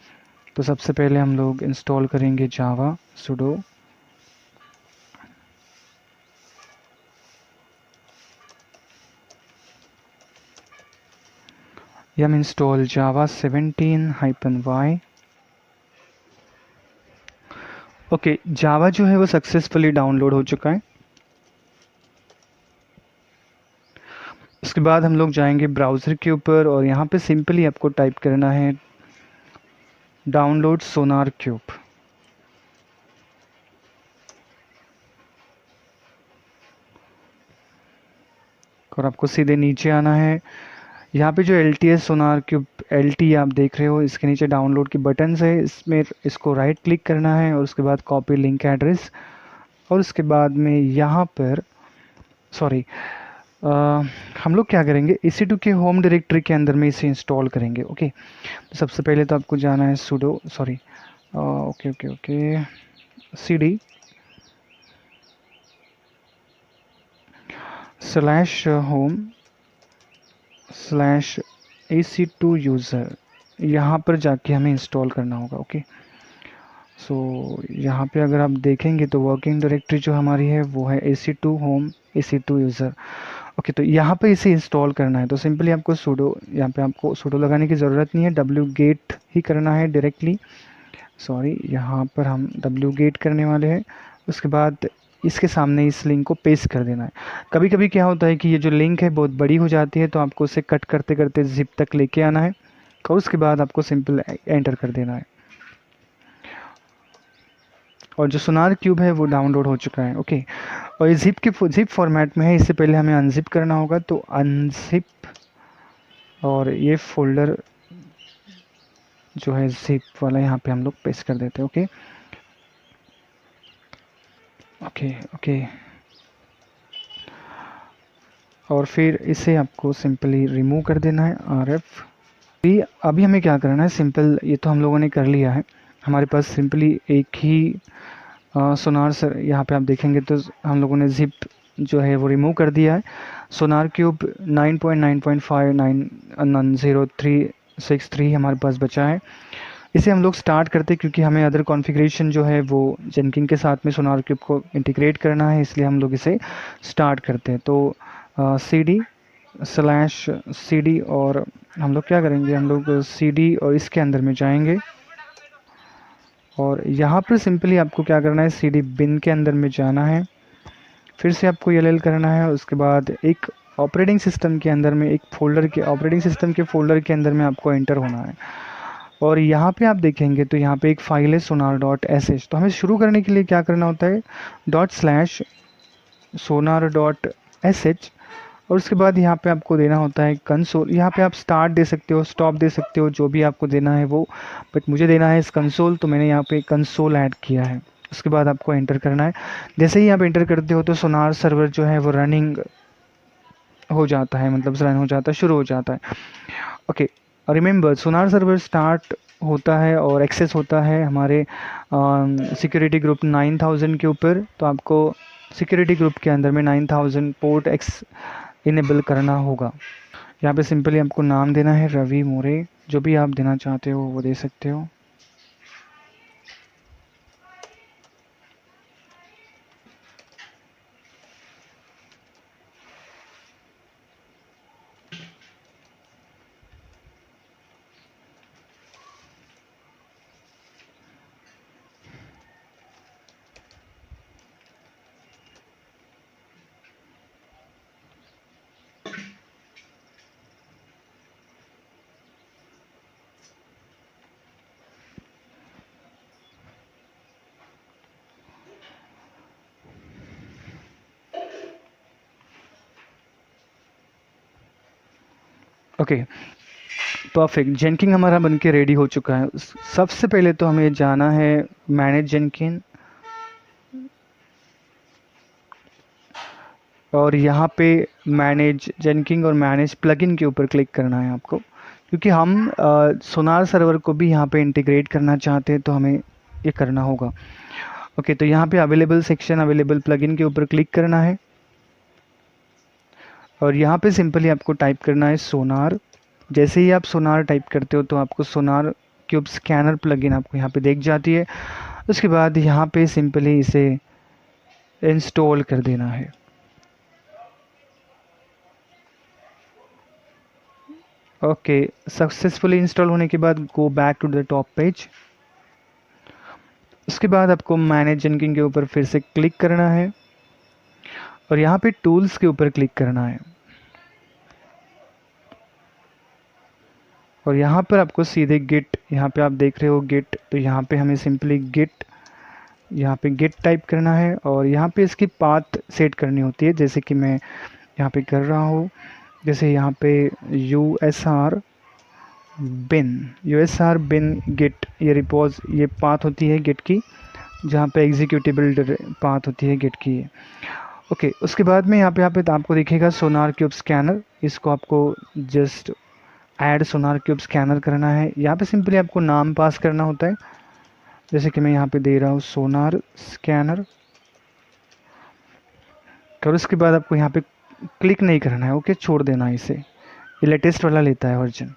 तो सबसे पहले हम लोग इंस्टॉल करेंगे Java sudo yum install java 17-y। Okay, Java जो है वो सक्सेसफुली डाउनलोड हो चुका है। उसके बाद हम लोग जाएंगे ब्राउज़र के ऊपर और यहाँ पे सिंपली आपको टाइप करना है डाउनलोड सोनार क्यूब। और आपको सीधे नीचे आना है। यहाँ पे जो LTS सोनार क्यूब LT आप देख रहे हो, इसके नीचे डाउनलोड की बटन्स है, इसमें इसको राइट क्लिक करना है और उसके बाद कॉपी लिंक एड्रेस, और उसके बाद में यहाँ पर सॉरी हम लोग क्या करेंगे, EC2 के होम डायरेक्टरी के अंदर में इसे इंस्टॉल करेंगे। ओके, तो सबसे पहले तो आपको जाना है sudo sorry okay okay okay CD /home/EC2 user, यहाँ पर जाके हमें इंस्टॉल करना होगा। ओके, सो यहाँ पे अगर आप देखेंगे तो वर्किंग डायरेक्टरी जो हमारी है वो है EC2 home EC2 user. Okay, तो यहाँ पे इसे इंस्टॉल करना है तो सिंपली आपको सूडो, यहाँ पे आपको सूडो लगाने की ज़रूरत नहीं है, wget ही करना है डायरेक्टली। सॉरी, यहाँ पर हम wget करने वाले हैं। उसके बाद इसके सामने इस लिंक को पेस्ट कर देना है। कभी कभी क्या होता है कि ये जो लिंक है बहुत बड़ी हो जाती है, तो आपको उसे कट करते करते जिप तक लेके आना है और उसके बाद आपको सिंपल एंटर कर देना है। और जो सोनार क्यूब है वो डाउनलोड हो चुका है। ओके, और ये जिप फॉर्मेट में है, इससे पहले हमें अनजिप करना होगा, तो अनजिप, और ये फोल्डर जो है जिप वाला यहाँ पे हम लोग पेस्ट कर देते हैं। ओके ओके ओके, और फिर इसे आपको सिंपली रिमूव कर देना है RF। अभी हमें क्या करना है, सिंपल ये तो हम लोगों ने कर लिया है। हमारे पास सिंपली एक ही सोनार सर, यहाँ पे आप देखेंगे तो हम लोगों ने जिप जो है वो रिमूव कर दिया है। सोनार क्यूब 9.9.590.363 हमारे पास बचा है। इसे हम लोग स्टार्ट करते हैं क्योंकि हमें अदर कॉन्फ़िगरेशन जो है वो जेनकिन के साथ में सोनार क्यूब को इंटीग्रेट करना है, इसलिए हम लोग इसे स्टार्ट करते हैं। तो CD और हम लोग क्या करेंगे, हम लोग CD और इसके अंदर में जाएंगे और यहाँ पर सिंपली आपको क्या करना है, CD बिन के अंदर में जाना है, फिर से आपको LL करना है। उसके बाद एक ऑपरेटिंग सिस्टम के अंदर में एक फोल्डर के ऑपरेटिंग सिस्टम के फोल्डर के अंदर में आपको एंटर होना है। और यहाँ पे आप देखेंगे तो यहाँ पे एक फाइल है sonar.sh। तो हमें शुरू करने के लिए क्या करना होता है, ./sonar.sh, और उसके बाद यहाँ पे आपको देना होता है कंसोल। यहाँ पे आप स्टार्ट दे सकते हो, स्टॉप दे सकते हो, जो भी आपको देना है वो, बट मुझे देना है इस कंसोल, तो मैंने यहाँ पे कंसोल ऐड किया है। उसके बाद आपको एंटर करना है। जैसे ही आप एंटर करते हो तो सोनार सर्वर जो है वो रनिंग हो जाता है, मतलब रन हो जाता है, शुरू हो जाता है। ओके, रिमेंबर सोनार सर्वर स्टार्ट होता है और एक्सेस होता है हमारे सिक्योरिटी ग्रुप 9000 के ऊपर। तो आपको सिक्योरिटी ग्रुप के अंदर में 9000 पोर्ट एक्स इनेबल करना होगा। यहाँ पे सिंपली आपको नाम देना है रवि मोरे, जो भी आप देना चाहते हो वो दे सकते हो। Okay, perfect. जेनकिन हमारा बन के रेडी हो चुका है। सबसे पहले तो हमें जाना है मैनेज जेनकिन, और यहाँ पे मैनेज जेनकिन और मैनेज प्लगइन के ऊपर क्लिक करना है आपको, क्योंकि हम सोनार सर्वर को भी यहाँ पे इंटीग्रेट करना चाहते हैं, तो हमें ये करना होगा। ओके, तो यहाँ पे अवेलेबल सेक्शन अवेलेबल प्लगइन के ऊपर क्लिक करना है, और यहाँ पे सिंपली आपको टाइप करना है सोनार। जैसे ही आप सोनार टाइप करते हो तो आपको सोनार क्यूब स्कैनर प्लगइन आपको यहाँ पे देख जाती है। उसके बाद यहाँ पे सिंपली इसे इंस्टॉल कर देना है। ओके, सक्सेसफुली इंस्टॉल होने के बाद go back to the top page. उसके बाद आपको मैनेज जेनकिन के ऊपर फिर से क्लिक करना है, और यहाँ पे टूल्स के ऊपर क्लिक करना है, और यहाँ पर आपको सीधे गिट, यहाँ पे आप देख रहे हो गिट, तो यहाँ पे हमें सिंपली गिट, यहाँ पे गिट टाइप करना है, और यहाँ पे इसकी पाथ सेट करनी होती है, जैसे कि मैं यहाँ पे कर रहा हूँ। जैसे यहाँ पे USR bin गिट, ये रिपोज, ये पाथ होती है गिट की, जहाँ पे एग्जीक्यूटेबल पाथ होती है गिट की। ओके, उसके बाद में यहाँ पे आपको दिखेगा सोनार क्यूब स्कैनर, इसको आपको जस्ट ऐड सोनार क्यूब स्कैनर करना है। यहाँ पे सिंपली आपको नाम पास करना होता है, जैसे कि मैं यहाँ पे दे रहा हूँ सोनार स्कैनर, और उसके बाद आपको यहाँ पे क्लिक नहीं करना है। ओके, छोड़ देना है इसे, ये लेटेस्ट वाला लेता है वर्जन।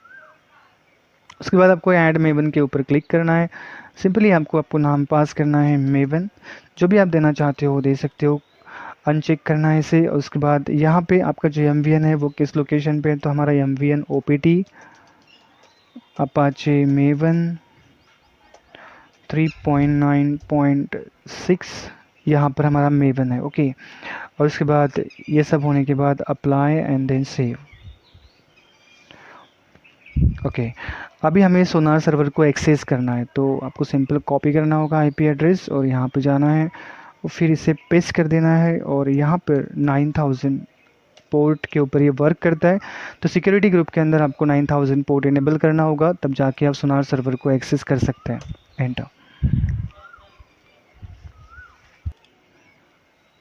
उसके बाद आपको ऐड मेवन के ऊपर क्लिक करना है। सिंपली आपको नाम पास करना है मेवन, जो भी आप देना चाहते हो वो दे सकते हो। अनचेक करना है इसे। उसके बाद यहाँ पे आपका जो MVN है वो किस लोकेशन पे है, तो हमारा MVN OPT अपाचे मेवन 3.9.6 यहाँ पर हमारा मेवन है। ओके, और उसके बाद ये सब होने के बाद apply and then save. Okay, अभी हमें सोनार सर्वर को एक्सेस करना है, तो आपको सिंपल कॉपी करना होगा IP एड्रेस, और यहाँ पे जाना है और फिर इसे पेस्ट कर देना है, और यहाँ पर 9000 पोर्ट के ऊपर ये वर्क करता है। तो सिक्योरिटी ग्रुप के अंदर आपको 9000 पोर्ट इनेबल करना होगा, तब जाके आप सोनार सर्वर को एक्सेस कर सकते हैं। एंटर।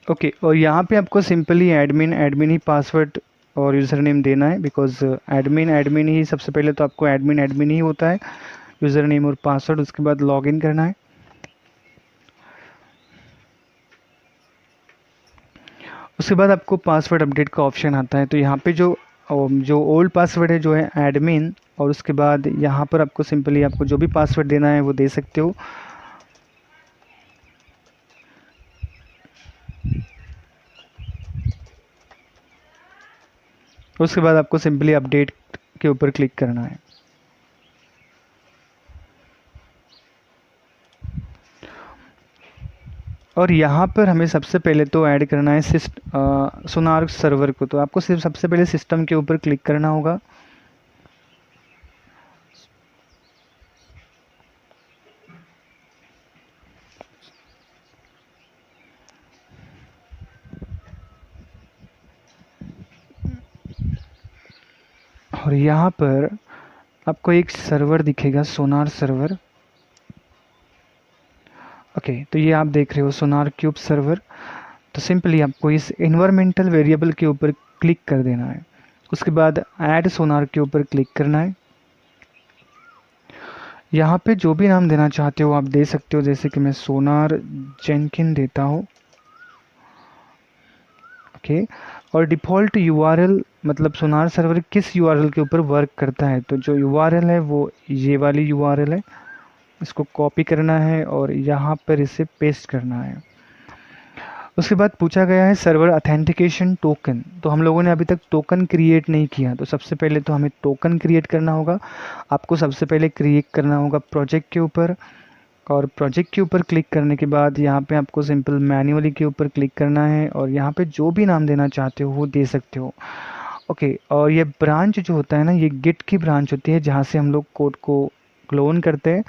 ओके, और यहाँ पे आपको सिंपली एडमिन ही पासवर्ड और यूज़र नेम देना है, बिकॉज एडमिन ही सबसे पहले, तो आपको एडमिन ही होता है, यूज़र नेम और पासवर्ड। उसके बाद लॉगिन करना है। उसके बाद आपको पासवर्ड अपडेट का ऑप्शन आता है, तो यहाँ पे जो ओल्ड पासवर्ड है जो है एडमिन, और उसके बाद यहाँ पर आपको सिंपली आपको जो भी पासवर्ड देना है वो दे सकते हो। उसके बाद आपको सिंपली अपडेट के ऊपर क्लिक करना है। और यहाँ पर हमें सबसे पहले तो ऐड करना है सोनार सर्वर को, तो आपको सिर्फ सबसे पहले सिस्टम के ऊपर क्लिक करना होगा। और यहाँ पर आपको एक सर्वर दिखेगा, सोनार सर्वर। ओके, तो ये आप देख रहे हो सोनार क्यूब सर्वर। तो सिंपली आपको इस इन्वायरमेंटल वेरिएबल के ऊपर क्लिक कर देना है। उसके बाद ऐड सोनार के ऊपर क्लिक करना है। यहाँ पे जो भी नाम देना चाहते हो आप दे सकते हो, जैसे कि मैं सोनार जेनकिन देता हूँ। ओके, और डिफ़ॉल्ट URL, मतलब सोनार सर्वर किस URL के ऊपर वर्क करता है, तो जो URL है वो ये वाली URL है। इसको कॉपी करना है और यहाँ पर इसे पेस्ट करना है। उसके बाद पूछा गया है सर्वर अथेंटिकेशन टोकन, तो हम लोगों ने अभी तक टोकन क्रिएट नहीं किया, तो सबसे पहले तो हमें टोकन क्रिएट करना होगा। आपको सबसे पहले क्रिएट करना होगा प्रोजेक्ट के ऊपर, और प्रोजेक्ट के ऊपर क्लिक करने के बाद यहाँ पे आपको सिंपल मैन्युअली के ऊपर क्लिक करना है, और यहाँ पे जो भी नाम देना चाहते हो वो दे सकते हो। ओके, और ये ब्रांच जो होता है ना, ये गिट की ब्रांच होती है, जहाँ से हम लोग कोड को क्लोन करते हैं,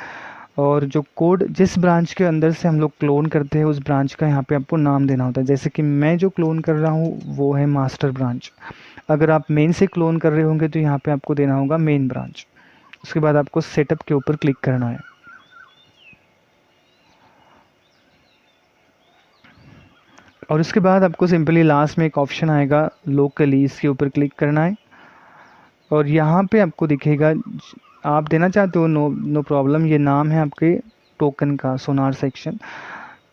और जो कोड जिस ब्रांच के अंदर से हम लोग क्लोन करते हैं उस ब्रांच का यहाँ पे आपको नाम देना होता है। जैसे कि मैं जो क्लोन कर रहा हूँ वो है मास्टर ब्रांच। अगर आप मेन से क्लोन कर रहे होंगे तो यहाँ पे आपको देना होगा मेन ब्रांच। उसके बाद आपको सेटअप के ऊपर क्लिक करना है। और उसके बाद आपको सिंपली लास्ट में एक ऑप्शन आएगा लोकली, इसके ऊपर क्लिक करना है। और यहाँ पे आपको दिखेगा, आप देना चाहते हो नो प्रॉब्लम, ये नाम है आपके टोकन का सोनार सेक्शन,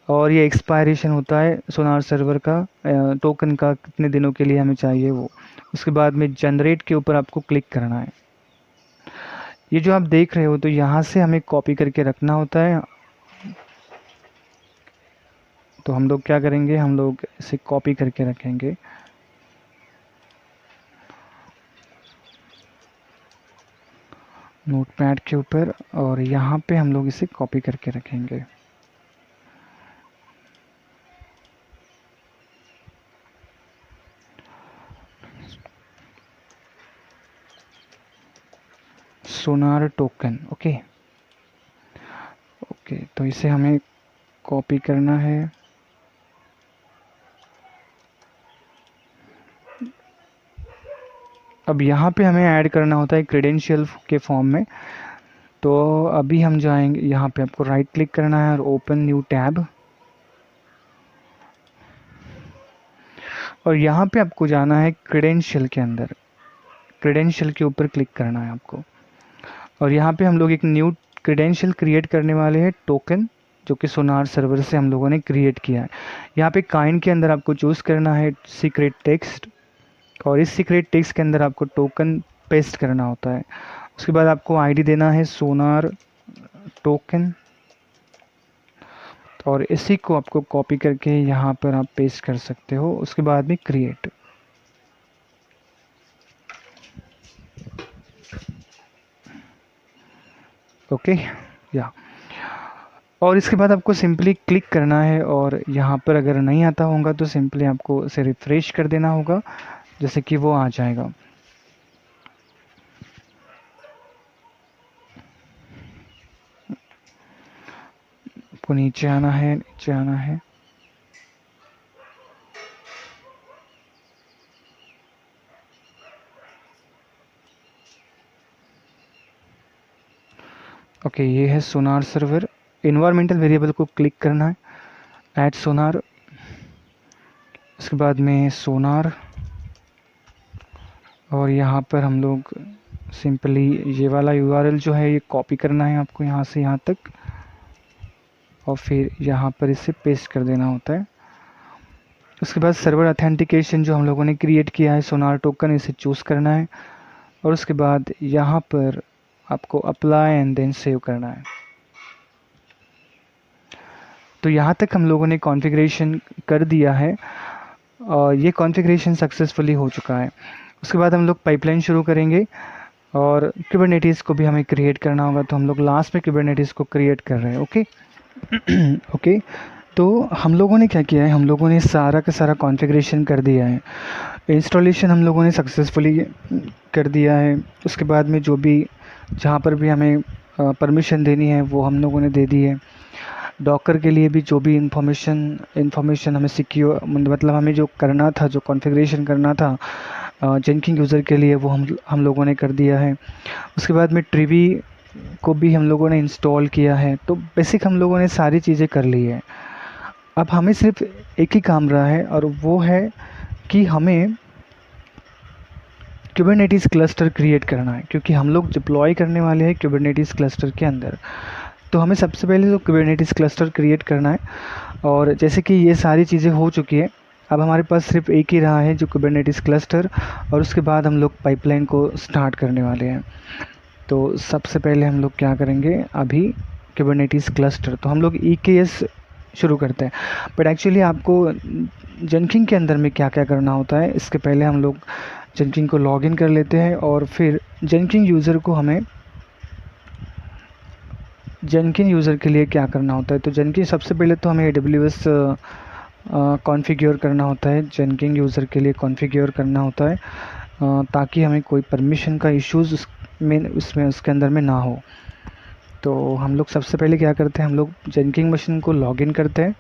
और ये एक्सपायरेशन होता है सोनार सर्वर का टोकन का, कितने दिनों के लिए हमें चाहिए वो। उसके बाद में जनरेट के ऊपर आपको क्लिक करना है। ये जो आप देख रहे हो तो यहाँ से हमें कॉपी करके रखना होता है। तो हम लोग क्या करेंगे, हम लोग इसे कॉपी करके रखेंगे। नोटपैड के ऊपर, और यहाँ पे हम लोग इसे कॉपी करके रखेंगे। सोनार टोकन, ओके ओके, तो इसे हमें कॉपी करना है। अब यहाँ पे हमें ऐड करना होता है क्रेडेंशियल के फॉर्म में। तो अभी हम जाएंगे, यहाँ पे आपको राइट क्लिक करना है और ओपन न्यू टैब, और यहाँ पे आपको जाना है क्रेडेंशियल के अंदर, क्रेडेंशियल के ऊपर क्लिक करना है आपको। और यहाँ पे हम लोग एक न्यू क्रेडेंशियल क्रिएट करने वाले हैं, टोकन, जो कि सोनार सर्वर से हम लोगों ने क्रिएट किया है। यहाँ पे काइंड के अंदर आपको चूज़ करना है सीक्रेट टेक्स्ट, और इस सीक्रेट टेक्स्ट के अंदर आपको टोकन पेस्ट करना होता है। उसके बाद आपको आईडी देना है सोनार टोकन, और इसी को आपको कॉपी करके यहाँ पर आप पेस्ट कर सकते हो। उसके बाद में क्रिएट, ओके या, और इसके बाद आपको सिंपली क्लिक करना है, और यहाँ पर अगर नहीं आता होगा तो सिंपली आपको इसे रिफ्रेश कर देना होगा, जैसे कि वो आ जाएगा। आपको नीचे आना है, नीचे आना है, ओके ये है सोनार सर्वर। इन्वायरमेंटल वेरिएबल को क्लिक करना है, ऐड सोनार, उसके बाद में सोनार, और यहाँ पर हम लोग सिंपली ये वाला यूआरएल जो है ये कॉपी करना है आपको यहाँ से यहाँ तक, और फिर यहाँ पर इसे पेस्ट कर देना होता है। उसके बाद सर्वर ऑथेंटिकेशन जो हम लोगों ने क्रिएट किया है सोनार टोकन, इसे चूज़ करना है, और उसके बाद यहाँ पर आपको अप्लाई एंड देन सेव करना है। तो यहाँ तक हम लोगों ने कॉन्फ़िगरेशन कर दिया है, और ये कॉन्फ़िगरेशन सक्सेसफुली हो चुका है। उसके बाद हम लोग पाइपलाइन शुरू करेंगे, और कुबरनेटिस को भी हमें क्रिएट करना होगा, तो हम लोग लास्ट में कुबरनेटिस को क्रिएट कर रहे हैं, ओके ओके। तो हम लोगों ने क्या किया है, हम लोगों ने सारा का सारा कॉन्फ़िगरेशन कर दिया है, इंस्टॉलेशन हम लोगों ने सक्सेसफुली कर दिया है। उसके बाद में जो भी जहाँ पर भी हमें परमिशन देनी है वो हम लोगों ने दे दी है। डॉकर के लिए भी जो भी इंफॉर्मेशन हमें सिक्योर, मतलब हमें जो करना था, जो कॉन्फ़िगरेशन करना था जेनकिन यूज़र के लिए, वो हम लोगों ने कर दिया है। उसके बाद में ट्रिवी को भी हम लोगों ने इंस्टॉल किया है। तो बेसिक हम लोगों ने सारी चीज़ें कर ली है। अब हमें सिर्फ एक ही काम रहा है, और वो है कि हमें कुबरनेटिस क्लस्टर क्रिएट करना है, क्योंकि हम लोग डिप्लॉय करने वाले हैं कुबरनेटिस क्लस्टर के अंदर। तो हमें सबसे पहले तो कुबरनेटिस क्लस्टर क्रिएट करना है, और जैसे कि ये सारी चीज़ें हो चुकी है, अब हमारे पास सिर्फ एक ही रहा है जो कुबरनेटिस क्लस्टर, और उसके बाद हम लोग पाइपलाइन को स्टार्ट करने वाले हैं। तो सबसे पहले हम लोग क्या करेंगे, अभी कुबरनेटिस क्लस्टर, तो हम लोग EKS शुरू करते हैं। बट एक्चुअली आपको जेनकिन के अंदर में क्या क्या करना होता है, इसके पहले हम लोग जेनकिन को लॉगिन कर लेते हैं, और फिर जेनकिन यूज़र को हमें जेनकिन यूज़र के लिए क्या करना होता है। तो जेनकिन सबसे पहले तो हमें AWS कॉन्फ़िगर करना होता है, जेनकिन यूज़र के लिए कॉन्फ़िगर करना होता है, ताकि हमें कोई परमिशन का इश्यूज़ उसके अंदर में ना हो। तो हम लोग सबसे पहले क्या करते हैं, हम लोग जेनकिन मशीन को लॉगिन करते हैं।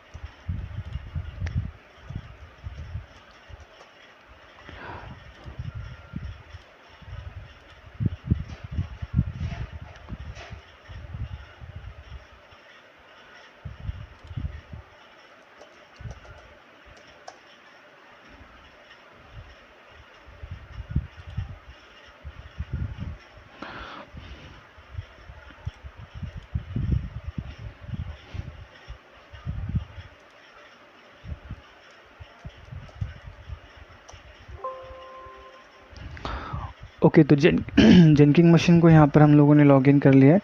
ओके, तो जेनकिंग मशीन को यहाँ पर हम लोगों ने लॉगिन कर लिया है।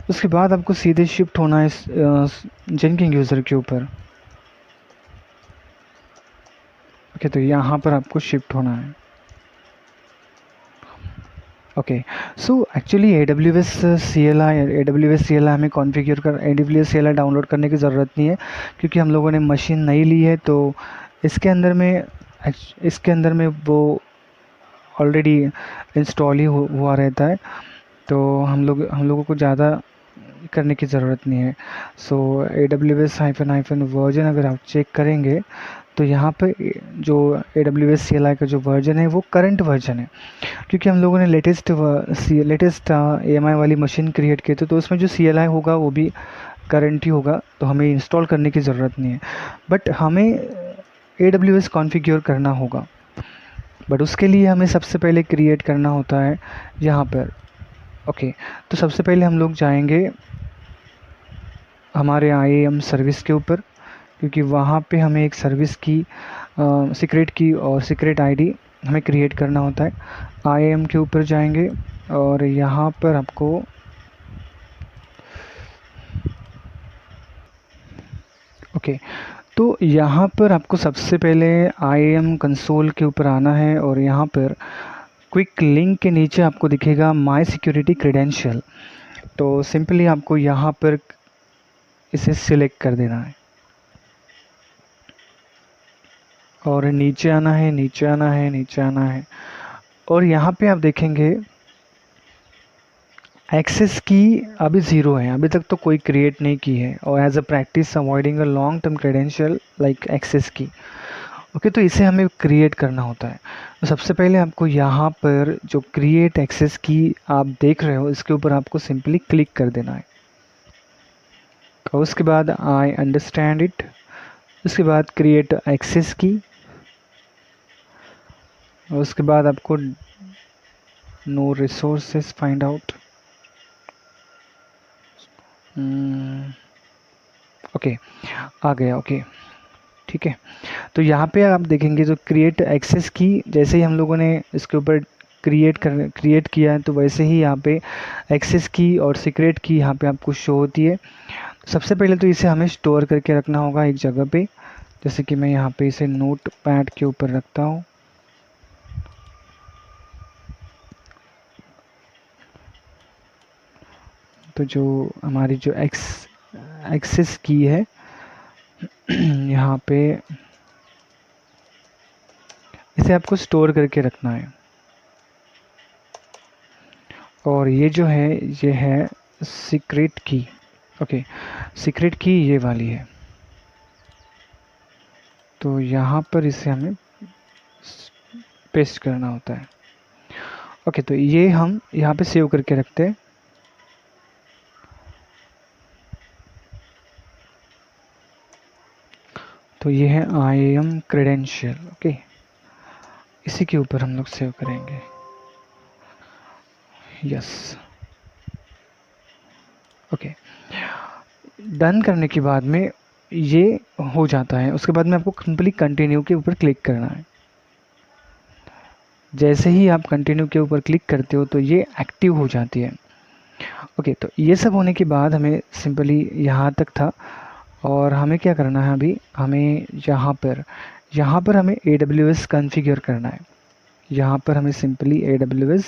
उसके बाद आपको सीधे शिफ्ट होना है इस जेनकिंग यूज़र के ऊपर। ओके, तो यहाँ पर आपको शिफ्ट होना है। Okay, so actually AWS CLI हमें कॉन्फ़िगर कर AWS CLI डाउनलोड करने की ज़रूरत नहीं है, क्योंकि हम लोगों ने मशीन नई ली है। तो इसके अंदर में वो ऑलरेडी इंस्टॉल ही हुआ रहता है, तो हम लोगों को ज़्यादा करने की ज़रूरत नहीं है। सो AWS हाइफन वर्जन अगर आप चेक करेंगे तो यहाँ पे जो AWS CLI का जो वर्जन है वो करंट वर्जन है, क्योंकि हम लोगों ने लेटेस्ट AMI वाली मशीन क्रिएट की थी, तो उसमें जो CLI होगा वो भी करंट ही होगा, तो हमें इंस्टॉल करने की ज़रूरत नहीं है। बट हमें AWS कॉन्फ़िगर करना होगा, बट उसके लिए हमें सबसे पहले क्रिएट करना होता है यहाँ पर। ओके, तो सबसे पहले हम लोग जाएंगे हमारे IAM सर्विस के ऊपर, क्योंकि वहाँ पे हमें एक सर्विस की सीक्रेट की और सीक्रेट आईडी हमें क्रिएट करना होता है। IAM के ऊपर जाएंगे और यहाँ पर आपको ओके, तो यहाँ पर आपको सबसे पहले IAM कंसोल के ऊपर आना है और यहाँ पर क्विक लिंक के नीचे आपको दिखेगा माई सिक्योरिटी क्रेडेंशियल। तो सिंपली आपको यहाँ पर इसे सिलेक्ट कर देना है और नीचे आना है, नीचे आना है, नीचे आना है। और यहाँ पे आप देखेंगे एक्सेस की अभी ज़ीरो है, अभी तक तो कोई क्रिएट नहीं की है। और as a practice avoiding a long term credential like access की। ओके, तो इसे हमें क्रिएट करना होता है। तो सबसे पहले आपको यहाँ पर जो क्रिएट एक्सेस की आप देख रहे हो, इसके ऊपर आपको सिंपली क्लिक कर देना है। और उसके बाद आई अंडरस्टैंड इट, उसके बाद क्रिएट एक्सेस की, और उसके बाद आपको no resources find out. Okay, आ गया। ओके, ठीक है। तो यहाँ पे आप देखेंगे जो क्रिएट एक्सेस की, जैसे ही हम लोगों ने इसके ऊपर क्रिएट किया है, तो वैसे ही यहाँ पे एक्सेस की और सीक्रेट की यहाँ पे आपको शो होती है। सबसे पहले तो इसे हमें स्टोर करके रखना होगा एक जगह पे, जैसे कि मैं यहाँ पे इसे नोट पैड के ऊपर रखता हूँ। तो जो हमारी जो एक्सेस की है यहाँ पे इसे आपको स्टोर करके रखना है। और ये जो है ये है सीक्रेट की। ओके, सीक्रेट की ये वाली है, तो यहाँ पर इसे हमें पेस्ट करना होता है। ओके, तो ये हम यहाँ पे सेव करके रखते हैं। तो ये है IAM क्रेडेंशियल। ओके, इसी के ऊपर हम लोग सेव करेंगे। Yes, okay. डन करने के बाद में ये हो जाता है। उसके बाद में आपको कंप्लीट कंटिन्यू के ऊपर क्लिक करना है। जैसे ही आप कंटिन्यू के ऊपर क्लिक करते हो तो ये एक्टिव हो जाती है। ओके, तो ये सब होने के बाद हमें सिंपली यहाँ तक था, और हमें क्या करना है अभी, हमें यहाँ पर हमें AWS कॉन्फ़िगर करना है। यहाँ पर हमें सिंपली AWS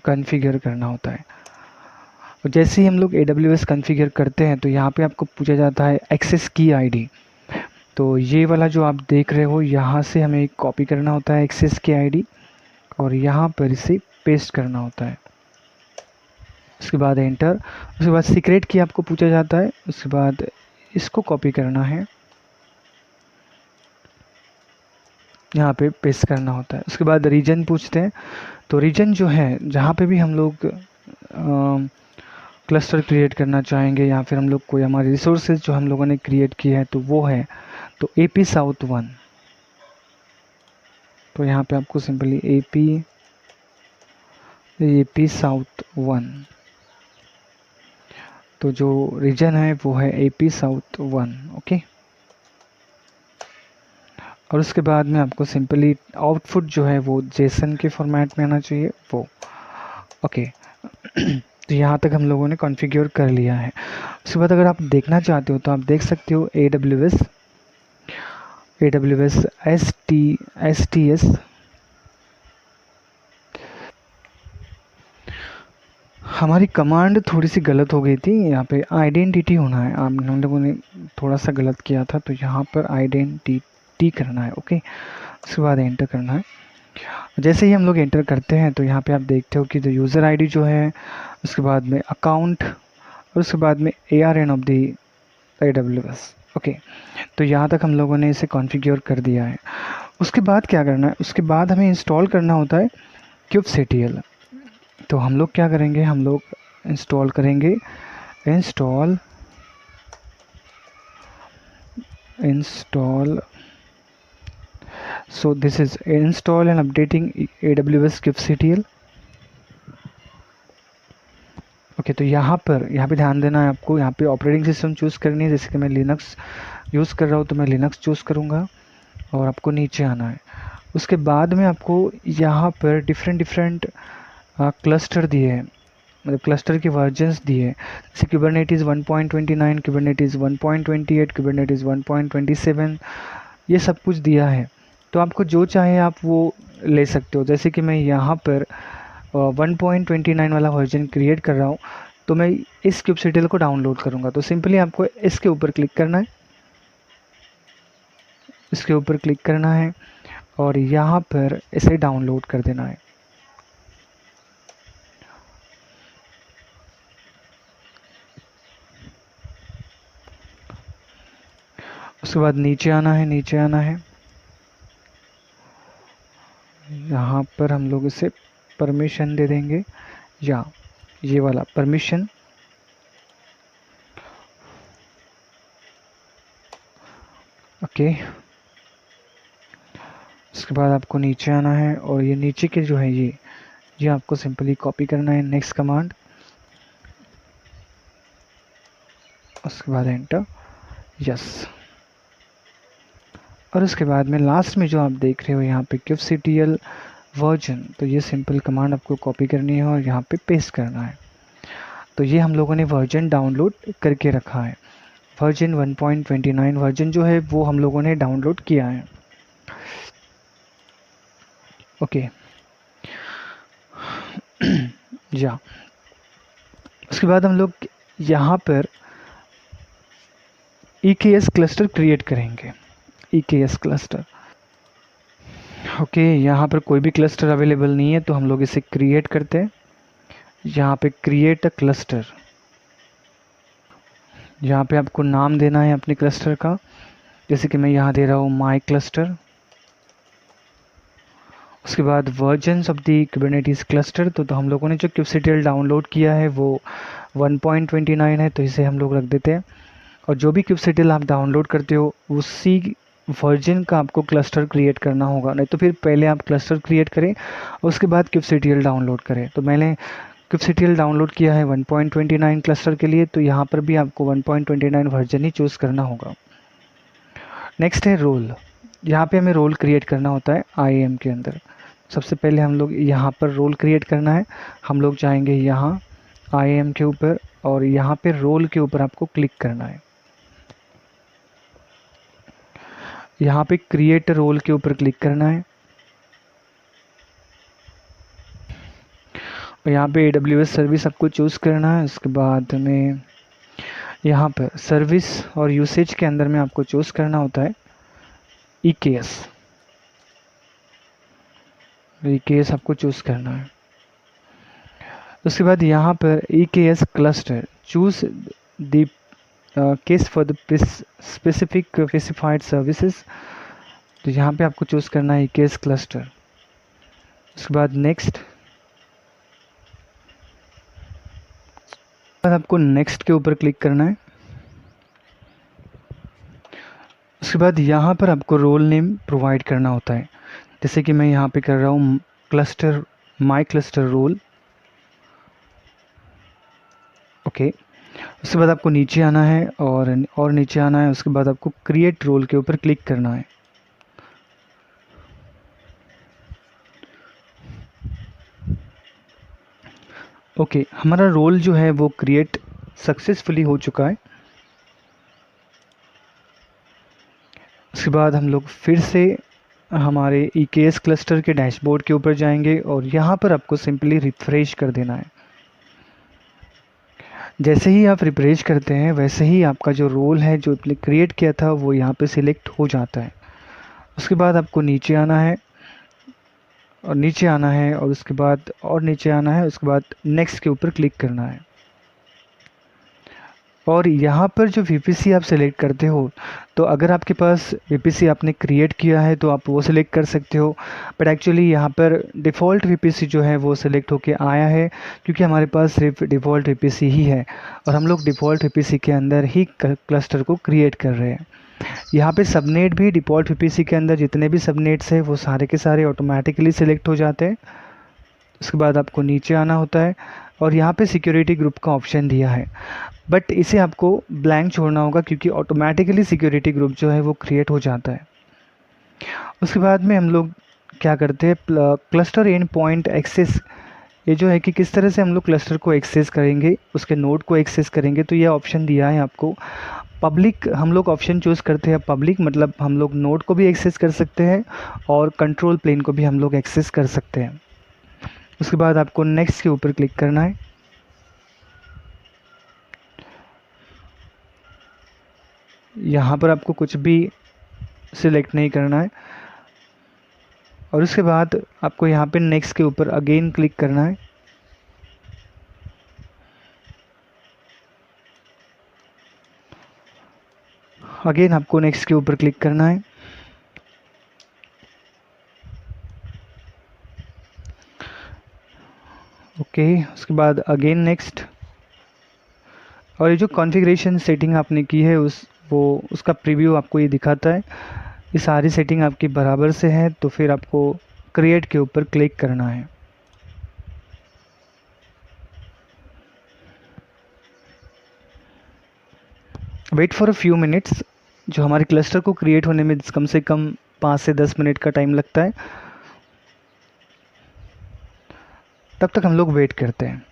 कॉन्फ़िगर करना होता है। और जैसे ही हम लोग AWS कॉन्फ़िगर करते हैं तो यहाँ पे आपको पूछा जाता है एक्सेस की आईडी। तो ये वाला जो आप देख रहे हो, यहाँ से हमें कॉपी करना होता है एक्सेस की आईडी और यहाँ पर इसे पेस्ट करना होता है। उसके बाद एंटर, उसके बाद सीक्रेट की आपको पूछा जाता है, उसके बाद इसको कॉपी करना है, यहाँ पे पेस्ट करना होता है। उसके बाद रीजन पूछते हैं, तो रीजन जो है जहाँ पे भी हम लोग क्लस्टर क्रिएट करना चाहेंगे या फिर हम लोग कोई हमारे रिसोर्सेज जो हम लोगों ने क्रिएट किए हैं तो वो है तो AP South 1। तो यहाँ पे आपको सिंपली AP South 1, तो जो रीजन है वो है AP South 1। ओके, और उसके बाद में आपको सिंपली आउटपुट जो है वो जेसन के फॉर्मेट में आना चाहिए वो। ओके तो यहाँ तक हम लोगों ने कॉन्फ़िगर कर लिया है। उसके बाद अगर आप देखना चाहते हो तो आप देख सकते हो AWS STS हमारी कमांड थोड़ी सी गलत हो गई थी। यहाँ पे आइडेंटिटी होना है, हम लोगों ने थोड़ा सा गलत किया था, तो यहाँ पर आइडेंटिटी करना है। ओके उसके बाद एंटर करना है। जैसे ही हम लोग एंटर करते हैं तो यहाँ पे आप देखते हो कि जो यूज़र आईडी जो है, उसके बाद में अकाउंट और उसके बाद में ARN of the AWS। Okay तो यहाँ तक हम लोगों ने इसे कॉन्फ़िगर कर दिया है। उसके बाद क्या करना है, उसके बाद हमें इंस्टॉल करना होता है kubectl। तो हम लोग क्या करेंगे, हम लोग इंस्टॉल करेंगे install so this is install and updating AWS kubectl। Okay तो यहाँ पे ध्यान देना है आपको, यहाँ पे ऑपरेटिंग सिस्टम चूज़ करनी है। जैसे कि मैं लिनक्स यूज़ कर रहा हूँ तो मैं लिनक्स चूज़ करूँगा और आपको नीचे आना है। उसके बाद में आपको यहाँ पर डिफरेंट क्लस्टर दिए हैं, मतलब क्लस्टर के वर्जन्स दिए हैं। जैसे Kubernetes 1.29, Kubernetes 1.28, Kubernetes 1.27, ये सब कुछ दिया है। तो आपको जो चाहे आप वो ले सकते हो। जैसे कि मैं यहाँ पर 1.29 वाला वर्जन क्रिएट कर रहा हूँ, तो मैं इस kubectl को डाउनलोड करूँगा। तो सिंपली आपको इसके ऊपर क्लिक करना है, इसके ऊपर क्लिक करना है और यहाँ पर इसे डाउनलोड कर देना है। उसके बाद नीचे आना है, नीचे आना है। यहाँ पर हम लोग इसे परमिशन दे देंगे, या ये वाला परमिशन। ओके उसके बाद आपको नीचे आना है और ये नीचे के जो है ये आपको सिंपली कॉपी करना है, नेक्स्ट कमांड, उसके बाद एंटर, यस। और उसके बाद में लास्ट में जो आप देख रहे हो यहाँ पे kubectl वर्जन, तो ये सिंपल कमांड आपको कॉपी करनी है और यहाँ पे पेस्ट करना है। तो ये हम लोगों ने वर्जन डाउनलोड करके रखा है। वर्जन 1.29 वर्जन जो है वो हम लोगों ने डाउनलोड किया है। ओके या उसके बाद हम लोग यहाँ पर EKS क्लस्टर क्रिएट करेंगे, EKS क्लस्टर। ओके यहाँ पर कोई भी क्लस्टर अवेलेबल नहीं है तो हम लोग इसे क्रिएट करते हैं। यहाँ पे क्रिएट अ क्लस्टर, यहाँ पे आपको नाम देना है अपने क्लस्टर का। जैसे कि मैं यहाँ दे रहा हूँ माई क्लस्टर। उसके बाद versions of the Kubernetes cluster, तो हम लोगों ने जो kubectl डाउनलोड किया है वो 1.29 है, तो इसे हम लोग रख देते हैं। और जो भी kubectl आप डाउनलोड करते हो उसी वर्जन का आपको क्लस्टर क्रिएट करना होगा, नहीं तो फिर पहले आप क्लस्टर क्रिएट करें उसके बाद kubectl डाउनलोड करें। तो मैंने kubectl डाउनलोड किया है 1.29 क्लस्टर के लिए, तो यहाँ पर भी आपको 1.29 वर्जन ही चूज़ करना होगा। नेक्स्ट है रोल, यहाँ पे हमें रोल क्रिएट करना होता है IAM के अंदर। सबसे पहले हम लोग यहाँ पर रोल क्रिएट करना है। हम लोग जाएंगे यहाँ IAM के ऊपर और यहाँ पे रोल के ऊपर आपको क्लिक करना है। यहाँ पे क्रिएट रोल के ऊपर क्लिक करना है और यहाँ पे AWS सर्विस आपको चूज़ करना है। उसके बाद में यहाँ पर सर्विस और यूसेज के अंदर में आपको चूज़ करना होता है EKS। EKS आपको चूज़ करना है। उसके बाद यहाँ पर EKS cluster choose the case for the specific specified services, तो यहाँ पे आपको चूज़ करना है EKS क्लस्टर। उसके बाद नेक्स्ट, आपको नेक्स्ट के ऊपर क्लिक करना है। उसके बाद यहाँ पर आपको रोल नेम प्रोवाइड करना होता है। जैसे कि मैं यहाँ पे कर रहा हूँ क्लस्टर माई क्लस्टर रोल। ओके उसके बाद आपको नीचे आना है और नीचे आना है। उसके बाद आपको क्रिएट रोल के ऊपर क्लिक करना है। ओके, हमारा रोल जो है वो क्रिएट सक्सेसफुली हो चुका है। उसके बाद हम लोग फिर से हमारे EKS क्लस्टर के डैशबोर्ड के ऊपर जाएंगे और यहाँ पर आपको सिंपली रिफ्रेश कर देना है। जैसे ही आप रिफ्रेश करते हैं वैसे ही आपका जो रोल है जो आपने क्रिएट किया था वो यहाँ पे सिलेक्ट हो जाता है। उसके बाद आपको नीचे आना है और नीचे आना है और उसके बाद और नीचे आना है, उसके बाद नेक्स्ट के ऊपर क्लिक करना है। और यहाँ पर जो VPC आप सेलेक्ट करते हो, तो अगर आपके पास VPC आपने क्रिएट किया है तो आप वो सिलेक्ट कर सकते हो, बट एक्चुअली यहाँ पर डिफ़ॉल्ट VPC जो है वो सिलेक्ट होके आया है क्योंकि हमारे पास सिर्फ डिफ़ॉल्ट VPC ही है और हम लोग डिफ़ॉल्ट VPC के अंदर ही क्लस्टर को क्रिएट कर रहे हैं। यहाँ पे सबनेट भी डिफ़ॉल्ट VPC के अंदर जितने भी सबनेट्स हैं वो सारे के सारे ऑटोमेटिकली सिलेक्ट हो जाते हैं। उसके बाद आपको नीचे आना होता है और यहाँ पे सिक्योरिटी ग्रुप का ऑप्शन दिया है, बट इसे आपको ब्लैंक छोड़ना होगा क्योंकि ऑटोमेटिकली सिक्योरिटी ग्रुप जो है वो क्रिएट हो जाता है। उसके बाद में हम लोग क्या करते हैं, क्लस्टर एंड पॉइंट एक्सेस, ये जो है कि किस तरह से हम लोग क्लस्टर को एक्सेस करेंगे, उसके नोड को एक्सेस करेंगे। तो ये ऑप्शन दिया है आपको पब्लिक, हम लोग ऑप्शन चूज़ करते हैं पब्लिक, मतलब हम लोग नोड को भी एक्सेस कर सकते हैं और कंट्रोल प्लेन को भी हम लोग एक्सेस कर सकते हैं। उसके बाद आपको नेक्स्ट के ऊपर क्लिक करना है। यहाँ पर आपको कुछ भी सिलेक्ट नहीं करना है और उसके बाद आपको यहाँ पे नेक्स्ट के ऊपर अगेन क्लिक करना है। अगेन आपको नेक्स्ट के ऊपर क्लिक करना है। ओके, उसके बाद अगेन नेक्स्ट। और ये जो कॉन्फ़िगरेशन सेटिंग आपने की है उसका प्रीव्यू आपको ये दिखाता है। ये सारी सेटिंग आपकी बराबर से है तो फिर आपको क्रिएट के ऊपर क्लिक करना है। Wait for a few minutes, जो हमारे क्लस्टर को क्रिएट होने में कम से कम 5 से 10 मिनट का टाइम लगता है, तब तक हम लोग वेट करते हैं।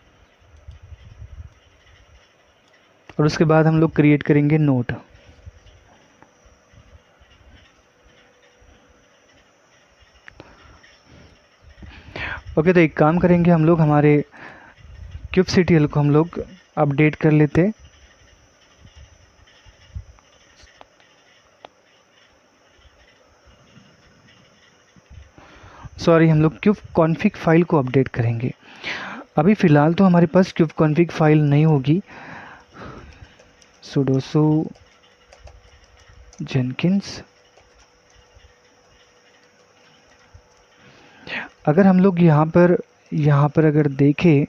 और उसके बाद हम लोग क्रिएट करेंगे नोड। ओके, तो एक काम करेंगे हम लोग, हमारे kubectl को हम लोग अपडेट कर लेते हैं। सॉरी, हम लोग kubectl फाइल को अपडेट करेंगे। अभी फ़िलहाल तो हमारे पास kubectl फाइल नहीं होगी। sudo jenkins, अगर हम लोग यहाँ पर अगर देखें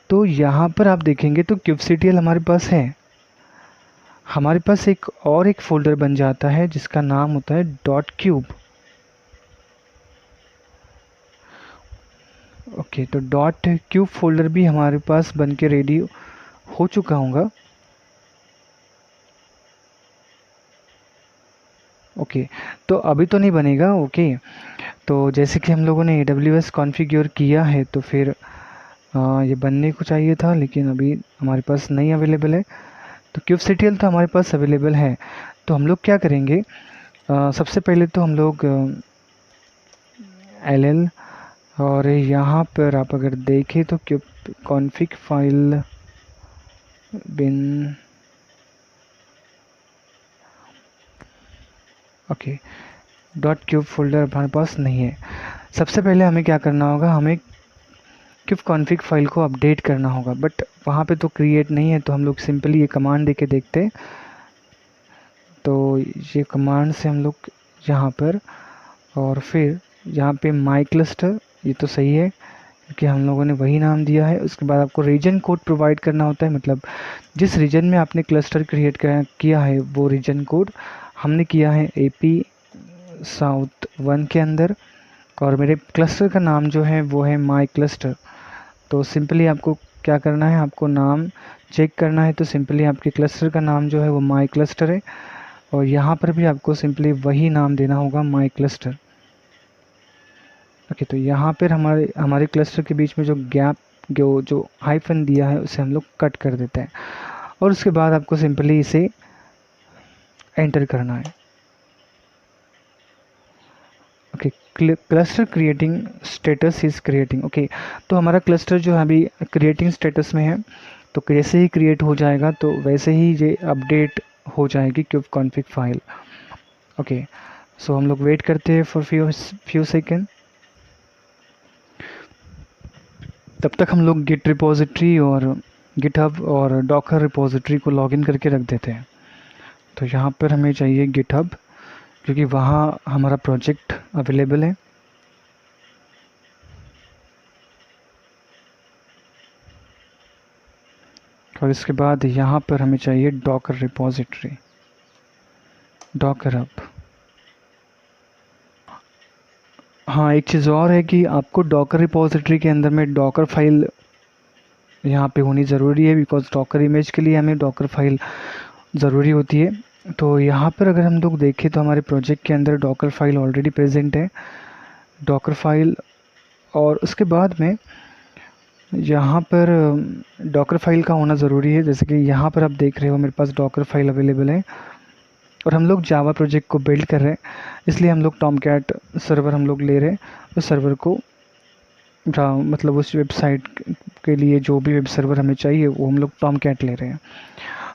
तो यहाँ पर आप देखेंगे तो kubectl हमारे पास है। हमारे पास एक फ़ोल्डर बन जाता है जिसका नाम होता है .cube। ओके, तो .cube फोल्डर भी हमारे पास बन के रेडी हो चुका होगा। ओके, तो अभी तो नहीं बनेगा। ओके, तो जैसे कि हम लोगों ने AWS कॉन्फ़िगर किया है तो फिर ये बनने को चाहिए था, लेकिन अभी हमारे पास नहीं अवेलेबल है। तो kubectl तो हमारे पास अवेलेबल है। तो हम लोग क्या करेंगे, सबसे पहले तो हम लोग ll, और यहाँ पर आप अगर देखें तो config file bin, okay, .cube folder हमारे पास नहीं है। सबसे पहले हमें क्या करना होगा, हमें kubectl फाइल को अपडेट करना होगा, बट वहाँ पे तो क्रिएट नहीं है। तो हम लोग सिंपली ये कमांड देके देखते हैं। तो ये कमांड से हम लोग यहाँ पर, और फिर यहाँ पे माई क्लस्टर, ये तो सही है क्योंकि हम लोगों ने वही नाम दिया है। उसके बाद आपको रीजन कोड प्रोवाइड करना होता है, मतलब जिस रीजन में आपने क्लस्टर क्रिएट किया है वो रीजन कोड हमने किया है AP साउथ 1 के अंदर, और मेरे क्लस्टर का नाम जो है वो है माई क्लस्टर। तो सिंपली आपको क्या करना है, आपको नाम चेक करना है। तो सिंपली आपके क्लस्टर का नाम जो है वो माई क्लस्टर है, और यहाँ पर भी आपको सिंपली वही नाम देना होगा, माई क्लस्टर। ओके, तो यहाँ पर हमारे क्लस्टर के बीच में जो गैप जो हाइफन दिया है उसे हम लोग कट कर देते हैं और उसके बाद आपको सिंपली इसे एंटर करना है। Okay, cluster creating status is creating. Okay, तो हमारा क्लस्टर जो है अभी क्रिएटिंग स्टेटस में है, तो जैसे ही क्रिएट हो जाएगा तो वैसे ही ये अपडेट हो जाएगी क्यूब कॉन्फ़िग फाइल। ओके, सो हम लोग वेट करते हैं फॉर फ्यू सेकेंड। तब तक हम लोग गिट रिपोजिटरी और गिटहब और डॉकर रिपोजिटरी को लॉगिन करके रख देते हैं। तो यहाँ पर हमें चाहिए गिटहब, क्योंकि वहाँ हमारा प्रोजेक्ट अवेलेबल है। और इसके बाद यहाँ पर हमें चाहिए डॉकर रिपोजिटरी, डॉकर हब। हाँ, एक चीज़ और है कि आपको डॉकर रिपोजिटरी के अंदर में डॉकर फाइल यहाँ पे होनी ज़रूरी है, बिकॉज डॉकर इमेज के लिए हमें डॉकर फाइल ज़रूरी होती है। तो यहाँ पर अगर हम लोग देखें तो हमारे प्रोजेक्ट के अंदर डॉकर फाइल ऑलरेडी प्रेजेंट है, डॉकर फाइल। और उसके बाद में यहाँ पर डॉकर फाइल का होना ज़रूरी है, जैसे कि यहाँ पर आप देख रहे हो मेरे पास डॉकर फाइल अवेलेबल है। और हम लोग जावा प्रोजेक्ट को बिल्ड कर रहे हैं, इसलिए हम लोग टॉमकैट सर्वर हम लोग ले रहे हैं। उस सर्वर को मतलब उस वेबसाइट के लिए जो भी वेब सर्वर हमें चाहिए वो हम लोग टॉमकैट ले रहे हैं।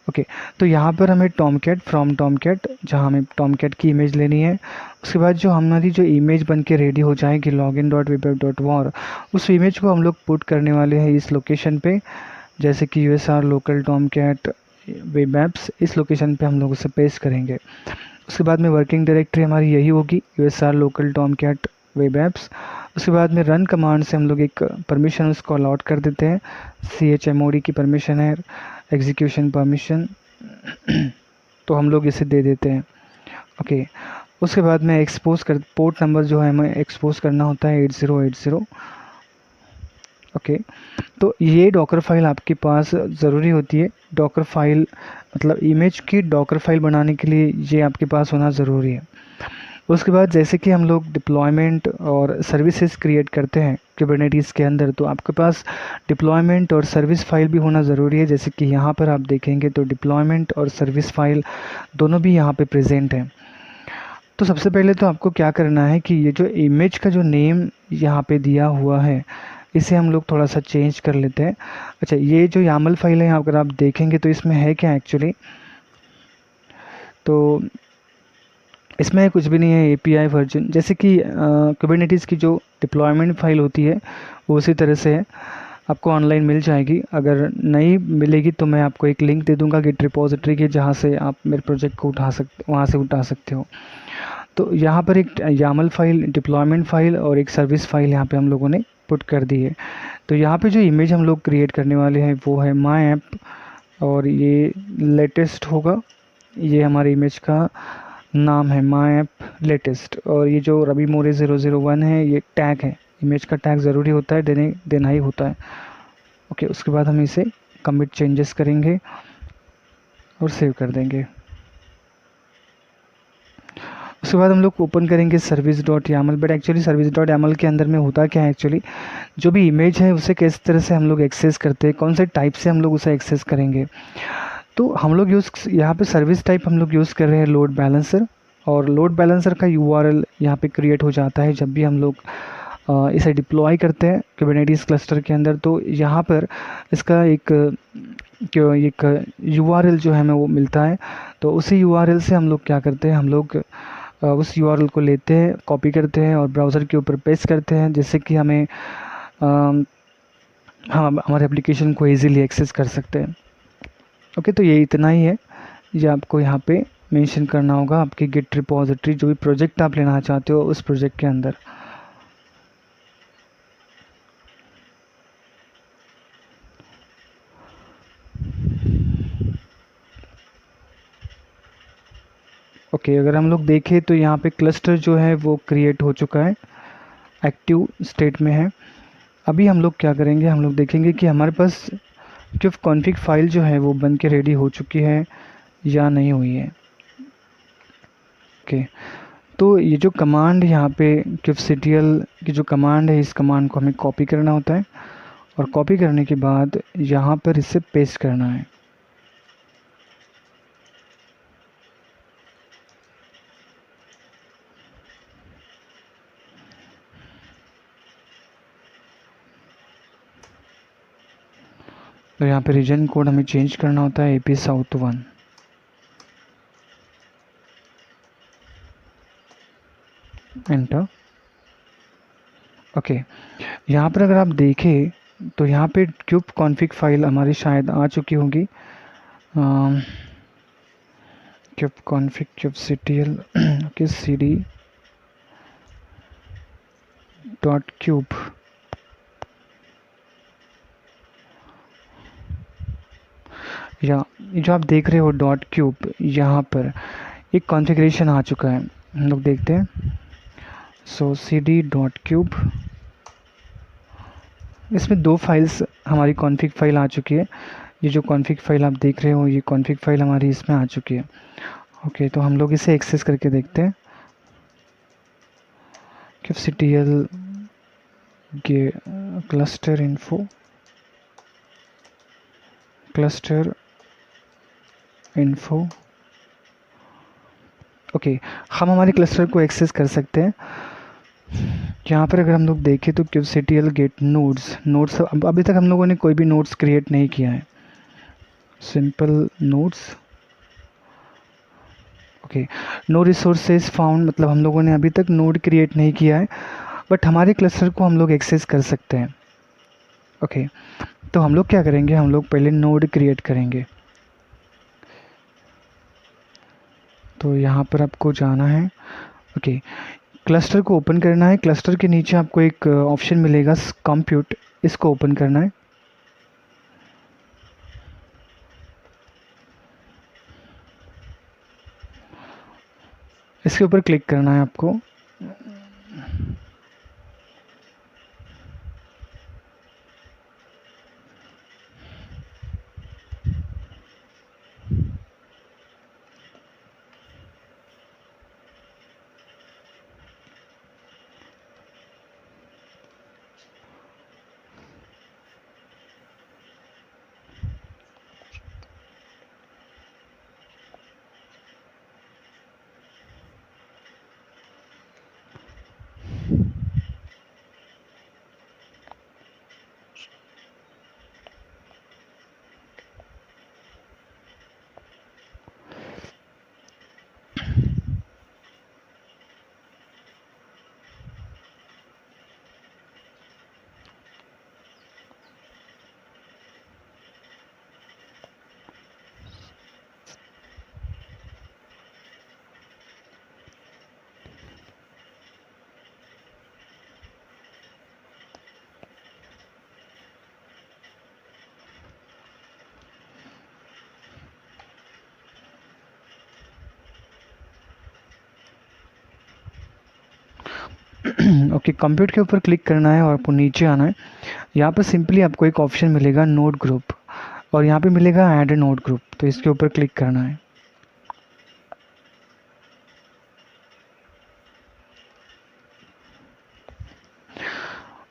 ओके, तो यहाँ पर हमें टॉमकैट फ्रॉम टॉमकैट, जहाँ हमें टॉमकैट की इमेज लेनी है। उसके बाद जो हमारी जो इमेज बन के रेडी हो जाएगी login.webapp.war, उस इमेज को हम लोग पुट करने वाले हैं इस लोकेशन पे, जैसे कि USR local Tomcat web apps, इस लोकेशन पे हम लोग उसे पेस्ट करेंगे। उसके बाद में वर्किंग डायरेक्टरी हमारी यही होगी, USR local Tomcat web apps. उसके बाद में रन कमांड से हम लोग एक परमिशन उसको अलॉट कर देते हैं, chmod की परमिशन है, एग्जीक्यूशन परमिशन तो हम लोग इसे दे देते हैं। ओके, उसके बाद में एक्सपोज कर पोर्ट नंबर जो है हमें एक्सपोज करना होता है 8080। ओके, तो ये डॉकर फाइल आपके पास ज़रूरी होती है। डॉकर फाइल मतलब इमेज की डॉकर फाइल बनाने के लिए ये आपके पास होना ज़रूरी है। उसके बाद जैसे कि हम लोग डिप्लॉयमेंट और सर्विसेज क्रिएट करते हैं कुबरनेटिस के अंदर, तो आपके पास डिप्लॉयमेंट और सर्विस फाइल भी होना ज़रूरी है। जैसे कि यहाँ पर आप देखेंगे तो डिप्लॉयमेंट और सर्विस फाइल दोनों भी यहाँ पे प्रेजेंट हैं। तो सबसे पहले तो आपको क्या करना है कि ये जो इमेज का जो नेम यहाँ पे दिया हुआ है, इसे हम लोग थोड़ा सा चेंज कर लेते हैं। अच्छा, ये जो यामल फाइल है अगर आप देखेंगे तो इसमें है क्या एक्चुअली, तो इसमें कुछ भी नहीं है। API वर्जन जैसे कि कुबरनेटिस की जो डिप्लॉयमेंट फाइल होती है वो उसी तरह से है, आपको ऑनलाइन मिल जाएगी। अगर नहीं मिलेगी तो मैं आपको एक लिंक दे दूंगा गिट रिपोजिटरी के, जहाँ से आप मेरे प्रोजेक्ट को वहाँ से उठा सकते हो। तो यहाँ पर एक यामल फाइल, डिप्लॉयमेंट फाइल और एक सर्विस फाइल यहाँ पे हम लोगों ने पुट कर दी है। तो यहाँ पे जो इमेज हम लोग क्रिएट करने वाले हैं वो है माई ऐप, और ये लेटेस्ट होगा। ये हमारे इमेज का नाम है माई ऐप लेटेस्ट। और ये जो रवि मोरे 001 है ये टैग है, इमेज का टैग ज़रूरी होता है, देना ही होता है। ओके, उसके बाद हम इसे कमिट चेंजेस करेंगे और सेव कर देंगे। उसके बाद हम लोग ओपन करेंगे service.yaml, बट एक्चुअली service.yaml के अंदर में होता क्या है, एक्चुअली जो भी इमेज है उसे किस तरह से हम लोग एक्सेस करते हैं, कौन से टाइप से हम लोग उसे एक्सेस करेंगे। तो हम लोग यहाँ पे सर्विस टाइप हम लोग यूज़ कर रहे हैं लोड बैलेंसर, और लोड बैलेंसर का URL यहाँ पे क्रिएट हो जाता है जब भी हम लोग इसे डिप्लॉय करते हैं कुबरनेटिस क्लस्टर के अंदर। तो यहाँ पर इसका एक URL जो है हमें वो मिलता है। तो उसी URL से हम लोग क्या करते हैं, हम लोग उस URL को लेते हैं, कॉपी करते हैं और ब्राउज़र के ऊपर पेस्ट करते हैं, जिससे कि हमें हम हमारे एप्लीकेशन को इजीली एक्सेस कर सकते हैं। ओके, तो ये इतना ही है, ये आपको यहाँ पे मेंशन करना होगा आपकी गिट रिपोजिटरी, जो भी प्रोजेक्ट आप लेना चाहते हो उस प्रोजेक्ट के अंदर। ओके, अगर हम लोग देखें तो यहाँ पे क्लस्टर जो है वो क्रिएट हो चुका है, एक्टिव स्टेट में है। अभी हम लोग क्या करेंगे, हम लोग देखेंगे कि हमारे पास क्यूब कॉन्फ़िग फाइल जो है वो बन के रेडी हो चुकी है या नहीं हुई है। ओके, तो ये जो कमांड यहाँ पे kubectl की जो कमांड है, इस कमांड को हमें कॉपी करना होता है और कॉपी करने के बाद यहाँ पर इसे पेस्ट करना है। तो यहाँ पे रीजन कोड हमें चेंज करना होता है AP South 1। एंटर। ओके, यहाँ पर अगर आप देखें तो यहाँ पे क्यूब कॉन्फ़िग फाइल हमारी शायद आ चुकी होगी। Cube config kubectl okay cd dot cube. या जो आप देख रहे हो डॉट क्यूब, यहाँ पर एक कॉन्फ़िगरेशन आ चुका है, हम लोग देखते हैं। सो cd डॉट क्यूब, इसमें 2 फाइल्स हमारी कॉन्फ़िग फाइल आ चुकी है। ये जो कॉन्फ़िग फाइल आप देख रहे हो, ये कॉन्फ़िग फाइल हमारी इसमें आ चुकी है। ओके, तो हम लोग इसे एक्सेस करके देखते हैं। kubectl cluster info. ओके, हम हमारे क्लस्टर को एक्सेस कर सकते हैं। यहाँ पर अगर हम लोग देखें तो kubectl गेट नोड्स अभी तक हम लोगों ने कोई भी नोड्स क्रिएट नहीं किया है। Simple nodes. Okay, no resources found, मतलब हम लोगों ने अभी तक नोड क्रिएट नहीं किया है, बट हमारे क्लस्टर को हम लोग एक्सेस कर सकते हैं। ओके, तो हम लोग क्या करेंगे, हम लोग पहले नोड क्रिएट करेंगे। तो यहाँ पर आपको जाना है। ओके, क्लस्टर को ओपन करना है। क्लस्टर के नीचे आपको एक ऑप्शन मिलेगा कंप्यूट, इसको ओपन करना है। इसके ऊपर क्लिक करना है आपको। ओके, कंप्यूट के ऊपर क्लिक करना है और आपको नीचे आना है। यहाँ पर सिंपली आपको एक ऑप्शन मिलेगा नोड ग्रुप, और यहाँ पे मिलेगा ऐड नोड ग्रुप, तो इसके ऊपर क्लिक करना है।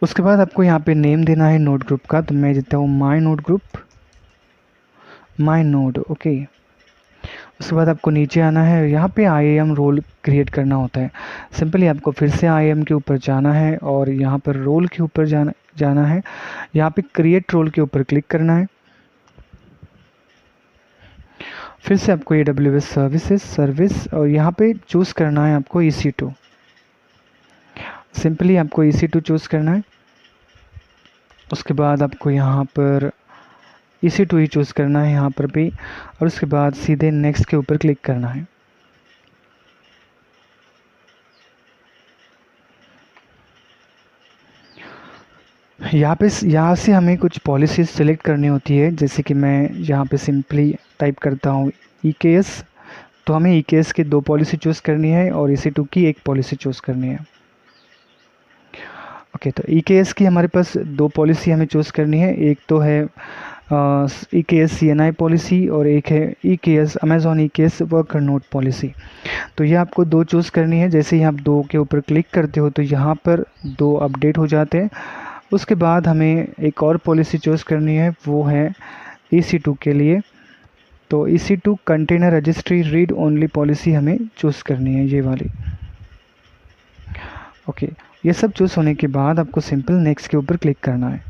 उसके बाद आपको यहाँ पे नेम देना है नोड ग्रुप का, तो मैं देता हूँ माई नोड ग्रुप, माई नोड। ओके, उसके बाद आपको नीचे आना है। यहाँ पे IAM रोल क्रिएट करना होता है। सिंपली आपको फिर से IAM के ऊपर जाना है और यहाँ पर रोल के ऊपर जाना है। यहाँ पे क्रिएट रोल के ऊपर क्लिक करना है। फिर से आपको AWS सर्विस और यहाँ पे चूज़ करना है आपको EC2। सिंपली आपको EC2 चूज़ करना है। उसके बाद आपको यहाँ पर EC2 ही चूज़ करना है यहाँ पर भी, और उसके बाद सीधे नेक्स्ट के ऊपर क्लिक करना है। यहाँ से हमें कुछ पॉलिसीज सिलेक्ट करनी होती है, जैसे कि मैं यहाँ पे सिंपली टाइप करता हूँ EKS, तो हमें EKS की 2 पॉलिसी चूज़ करनी है और EC2 की 1 पॉलिसी चूज़ करनी है। ओके, तो EKS की हमारे पास 2 पॉलिसी हमें चूज़ करनी है। एक तो है EKS CNI पॉलिसी और एक है EKS Amazon EKS worker note policy. तो ये आपको 2 चूज़ करनी है। जैसे ही आप 2 के ऊपर क्लिक करते हो तो यहाँ पर 2 अपडेट हो जाते हैं, उसके बाद हमें एक और पॉलिसी चूज़ करनी है, वो है EC2 के लिए। तो EC2 container registry read only policy हमें चूज़ करनी है, ये वाली। ओके, ये सब चूज़ होने के बाद आपको सिंपल नेक्स्ट के ऊपर क्लिक करना है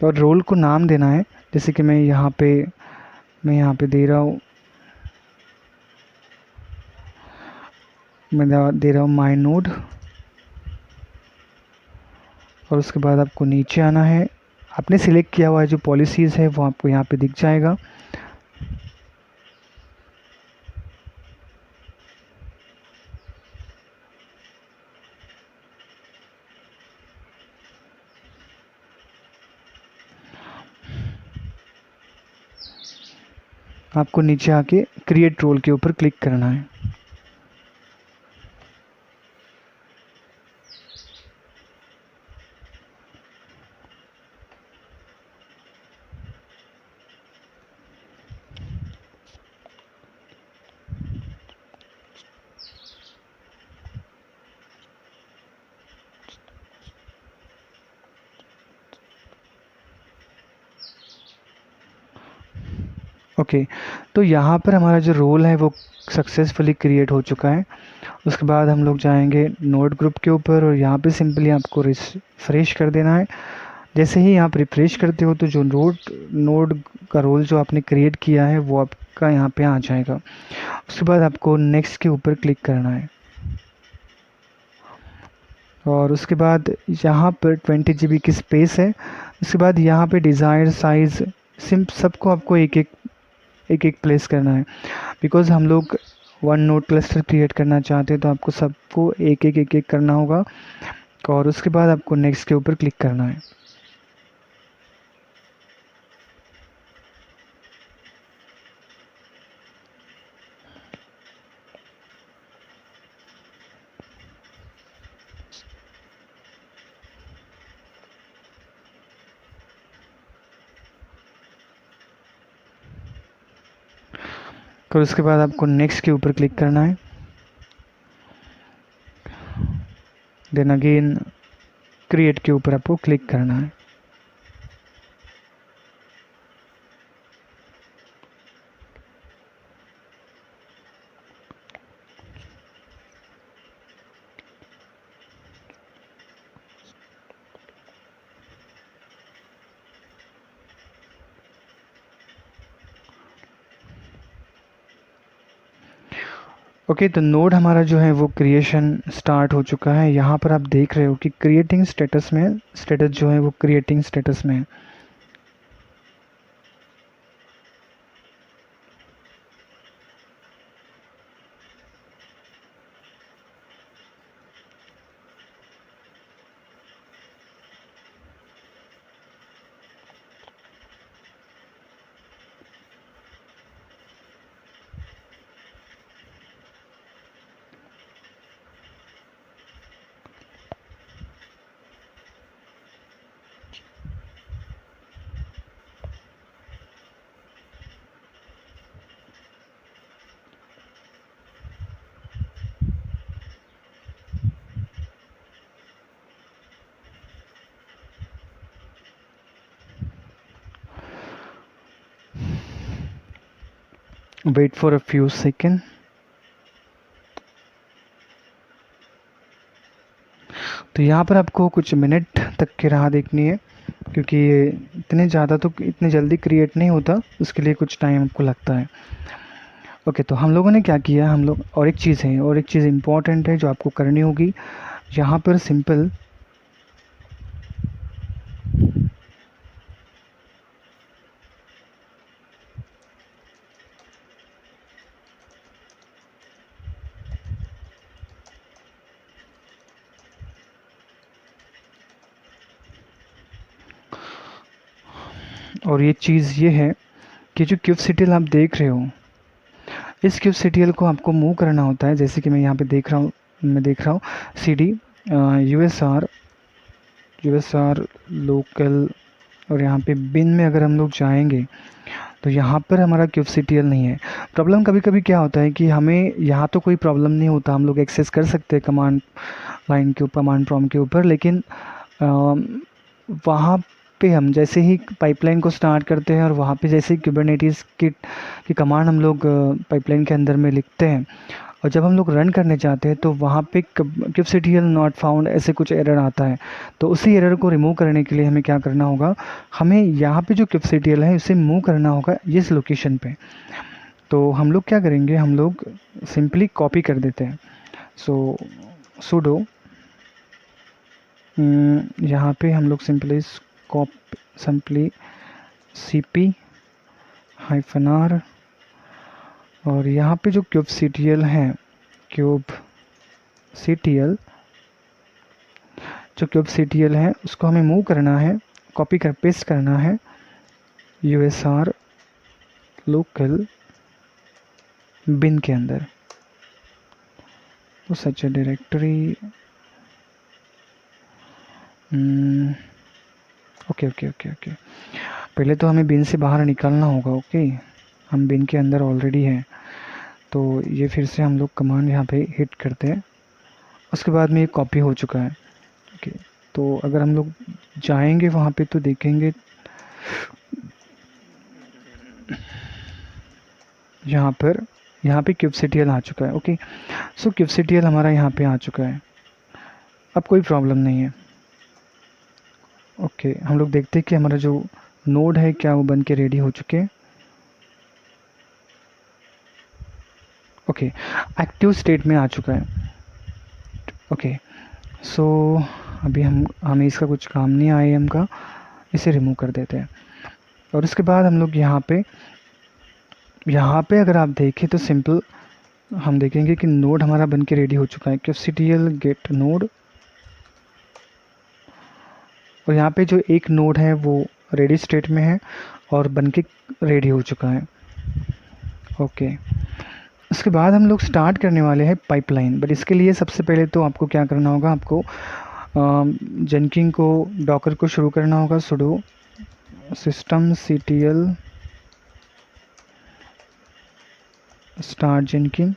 और रोल को नाम देना है। जैसे कि मैं यहाँ पे दे रहा हूँ, दे रहा हूँ माई नोड। और उसके बाद आपको नीचे आना है, आपने सिलेक्ट किया हुआ है जो पॉलिसीज़ है वो आपको यहाँ पे दिख जाएगा। आपको नीचे आके क्रिएट रोल के ऊपर क्लिक करना है। ओके, तो यहाँ पर हमारा जो रोल है वो सक्सेसफुली क्रिएट हो चुका है। उसके बाद हम लोग जाएंगे नोड ग्रुप के ऊपर और यहाँ पे सिंपली आपको रिफ्रेश कर देना है। जैसे ही आप रिफ्रेश करते हो तो जो नोड का रोल जो आपने क्रिएट किया है वो आपका यहाँ पे आ जाएगा। उसके बाद आपको नेक्स्ट के ऊपर क्लिक करना है और उसके बाद यहाँ पर 20 GB की स्पेस है। उसके बाद यहाँ पे डिज़ायर साइज़ सबको आपको एक एक प्लेस करना है, बिकॉज़ हम लोग वन नोड क्लस्टर क्रिएट करना चाहते हैं तो आपको सबको एक एक करना होगा। और उसके बाद आपको नेक्स्ट के ऊपर क्लिक करना है। और उसके बाद आपको नेक्स्ट के ऊपर क्लिक करना है। देन अगेन क्रिएट के ऊपर आपको क्लिक करना है। ओके, तो नोड हमारा जो है वो क्रिएशन स्टार्ट हो चुका है। यहाँ पर आप देख रहे हो कि क्रिएटिंग स्टेटस में, स्टेटस जो है वो क्रिएटिंग स्टेटस में है। Wait for a few second. तो यहाँ पर आपको कुछ मिनट तक की राह देखनी है, क्योंकि ये इतने जल्दी क्रिएट नहीं होता, उसके लिए कुछ टाइम आपको लगता है। ओके, तो हम लोगों ने क्या किया, हम लोग और एक चीज़ इम्पॉर्टेंट है जो आपको करनी होगी। यहाँ पर सिंपल और ये चीज़ ये है कि जो kubectl आप देख रहे हो, इस kubectl को आपको मूव करना होता है। जैसे कि मैं यहाँ पे देख रहा हूँ cd usr लोकल, और यहाँ पे बिन में अगर हम लोग जाएंगे तो यहाँ पर हमारा kubectl नहीं है। प्रॉब्लम कभी कभी क्या होता है कि हमें यहाँ तो कोई प्रॉब्लम नहीं होता, हम लोग एक्सेस कर सकते हैं कमांड लाइन के ऊपर, कमांड प्रॉम्प्ट के ऊपर, लेकिन वहाँ पे हम जैसे ही पाइपलाइन को स्टार्ट करते हैं और वहाँ पे जैसे ही कुबरनेटिस की कमांड हम लोग पाइपलाइन के अंदर में लिखते हैं और जब हम लोग रन करने चाहते हैं तो वहाँ पे kubectl नॉट फाउंड ऐसे कुछ एरर आता है। तो उसी एरर को रिमूव करने के लिए हमें क्या करना होगा, हमें यहाँ पे जो kubectl है उसे मूव करना होगा इस लोकेशन पे। तो हम लोग क्या करेंगे, हम लोग सिंपली कॉपी कर देते हैं। सो sudo यहाँ पे हम लोग सिंपली cp -r और यहाँ पे जो kubectl है, kubectl है उसको हमें मूव करना है, कॉपी कर पेस्ट करना है usr लोकल बिन के अंदर। तो such directory okay okay okay okay, पहले तो हमें बिन से बाहर निकलना होगा। ओके, हम बिन के अंदर ऑलरेडी हैं, तो ये फिर से हम लोग कमांड यहाँ पे हिट करते हैं, उसके बाद में ये कॉपी हो चुका है। ओके, तो अगर हम लोग जाएंगे वहाँ पे तो देखेंगे यहाँ पे kubectl आ चुका है। ओके, सो kubectl हमारा यहाँ पे आ चुका है, अब कोई प्रॉब्लम नहीं है। ओके, हम लोग देखते हैं कि हमारा जो नोड है क्या वो बन के रेडी हो चुके हैं। ओके, एक्टिव स्टेट में आ चुका है। ओके, सो अभी हमें इसका कुछ काम नहीं आया, का इसे रिमूव कर देते हैं। और उसके बाद हम लोग यहाँ पे अगर आप देखें तो सिंपल हम देखेंगे कि नोड हमारा बन के रेडी हो चुका है, kubectl गेट नोड, और यहाँ पे जो एक नोड है वो रेडी स्टेट में है और बन के रेडी हो चुका है। ओके, उसके बाद हम लोग स्टार्ट करने वाले हैं पाइपलाइन, बट इसके लिए सबसे पहले तो आपको क्या करना होगा, आपको जेनकिन को डॉकर को शुरू करना होगा। sudo systemctl start jenkins,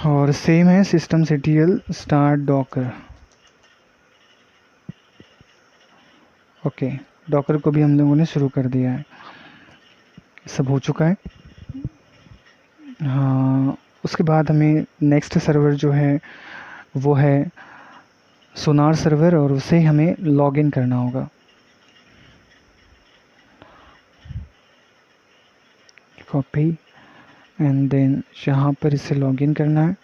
और सेम है systemctl start docker। Okay, Docker को भी हम लोगों ने शुरू कर दिया है, सब हो चुका है। हाँ, उसके बाद हमें नेक्स्ट सर्वर जो है वो है सोनार सर्वर, और उसे हमें लॉगिन करना होगा। कॉपी एंड देन यहाँ पर इसे लॉगिन करना है।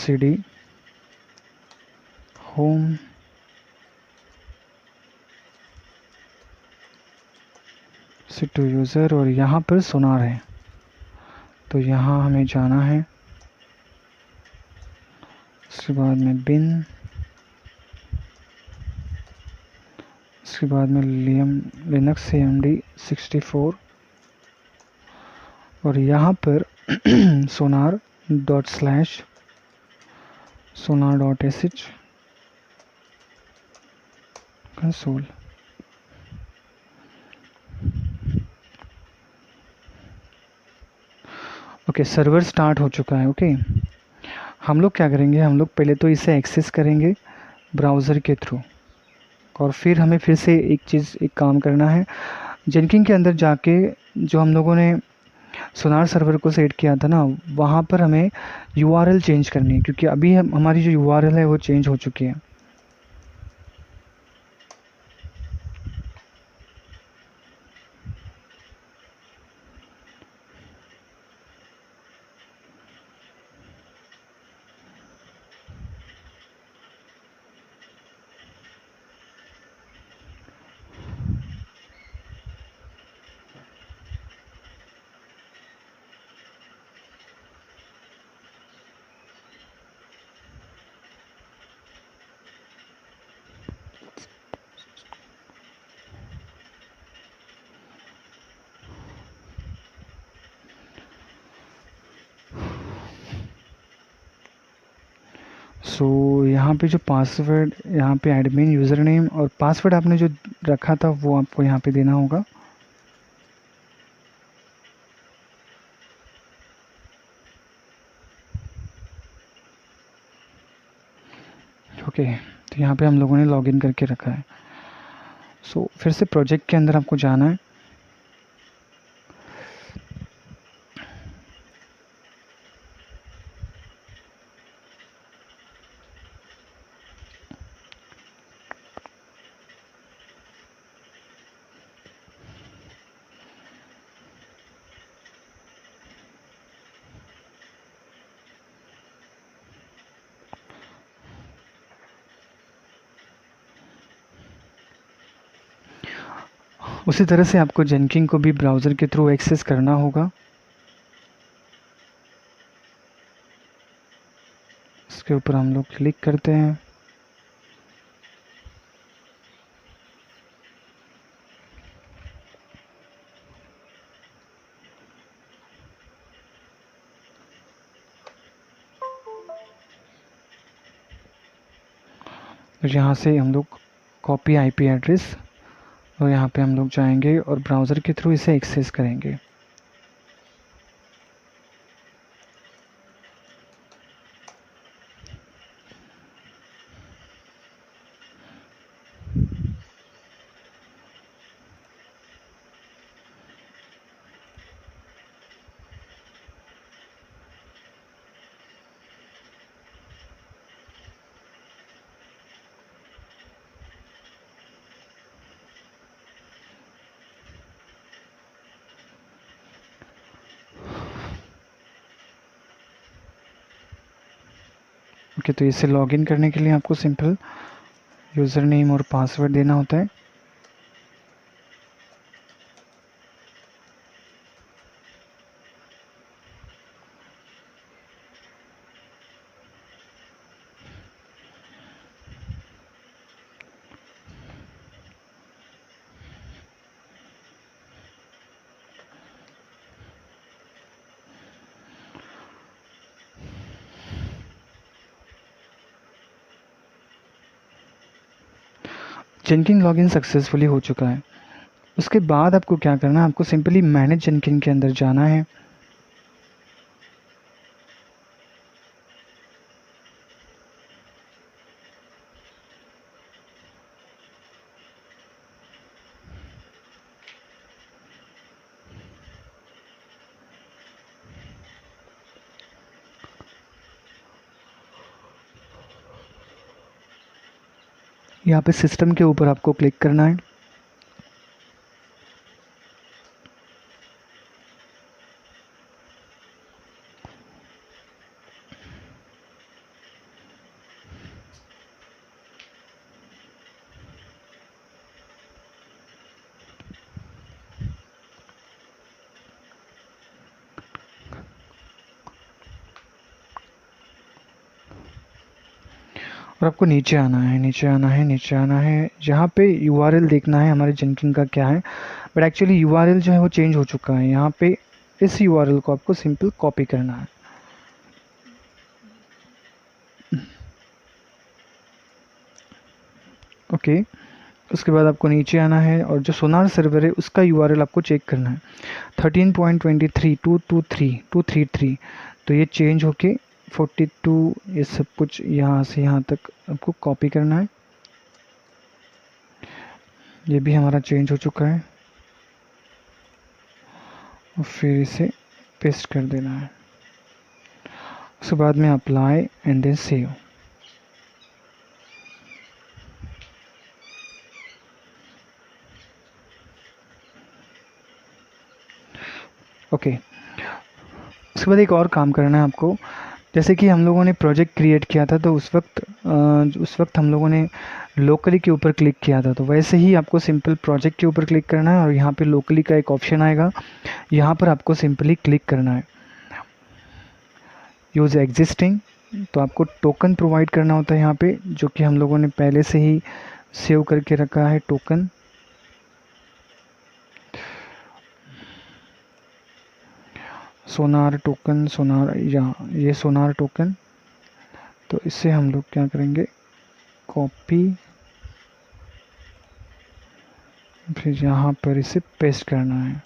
cd होम टू यूज़र, और यहाँ पर सोनार है तो यहाँ हमें जाना है। उसके बाद में बिन, उसके बाद में लिनक्स AMD 64, और यहाँ पर sonar.sh console. Okay, server start हो चुका है। ओके, हम लोग क्या करेंगे, हम लोग पहले तो इसे एक्सेस करेंगे ब्राउज़र के थ्रू, और फिर हमें फिर से एक काम करना है, जेनकिन के अंदर जाके जो हम लोगों ने सोनार सर्वर को सेट किया था ना, वहाँ पर हमें यूआरएल चेंज करनी है, क्योंकि अभी हमारी जो यूआरएल है वो चेंज हो चुकी है। सो यहाँ पे जो पासवर्ड, यहाँ पे एडमिन यूज़र नेम और पासवर्ड आपने जो रखा था वो आपको यहाँ पे देना होगा। ओके, तो यहाँ पे हम लोगों ने लॉगिन करके रखा है। सो फिर से प्रोजेक्ट के अंदर आपको जाना है। उसी तरह से आपको जेनकिन को भी ब्राउज़र के थ्रू एक्सेस करना होगा। इसके ऊपर हम लोग क्लिक करते हैं। तो यहाँ से हम लोग कॉपी आईपी एड्रेस, और यहाँ पे हम लोग जाएंगे और ब्राउज़र के थ्रू इसे एक्सेस करेंगे। ओके, तो इसे लॉगिन करने के लिए आपको सिंपल यूज़र नेम और पासवर्ड देना होता है। जेनकिन लॉगिन सक्सेसफुली हो चुका है। उसके बाद आपको क्या करना है, आपको सिंपली मैनेज जेनकिन के अंदर जाना है। यहाँ पे सिस्टम के ऊपर आपको क्लिक करना है। और आपको नीचे आना है, नीचे आना है, नीचे आना है। जहाँ पे यूआरएल देखना है हमारे जेनकिन का क्या है, बट एक्चुअली यूआरएल जो है वो चेंज हो चुका है। यहाँ पे इस यूआरएल को आपको सिंपल कॉपी करना है। ओके, उसके बाद आपको नीचे आना है और जो सोनार सर्वर है उसका यूआरएल आपको चेक करना है। 13.23.223 तो ये चेंज होके 42, ये सब कुछ यहाँ से यहाँ तक आपको कॉपी करना है। ये भी हमारा चेंज हो चुका है। और फिर इसे पेस्ट कर देना है। उसके बाद में apply and then save. Okay, उसके बाद एक और काम करना है आपको। जैसे कि हम लोगों ने प्रोजेक्ट क्रिएट किया था तो उस वक्त हम लोगों ने लोकली के ऊपर क्लिक किया था, तो वैसे ही आपको सिंपल प्रोजेक्ट के ऊपर क्लिक करना है और यहाँ पे लोकली का एक ऑप्शन आएगा, यहाँ पर आपको सिंपली क्लिक करना है। यूज़ एग्जिस्टिंग, तो आपको टोकन प्रोवाइड करना होता है यहाँ पे, जो कि हम लोगों ने पहले से ही सेव करके रखा है टोकन। सोनार टोकन, सोनार, यहाँ ये सोनार टोकन। तो इससे हम लोग क्या करेंगे, कॉपी, फिर यहाँ पर इसे पेस्ट करना है।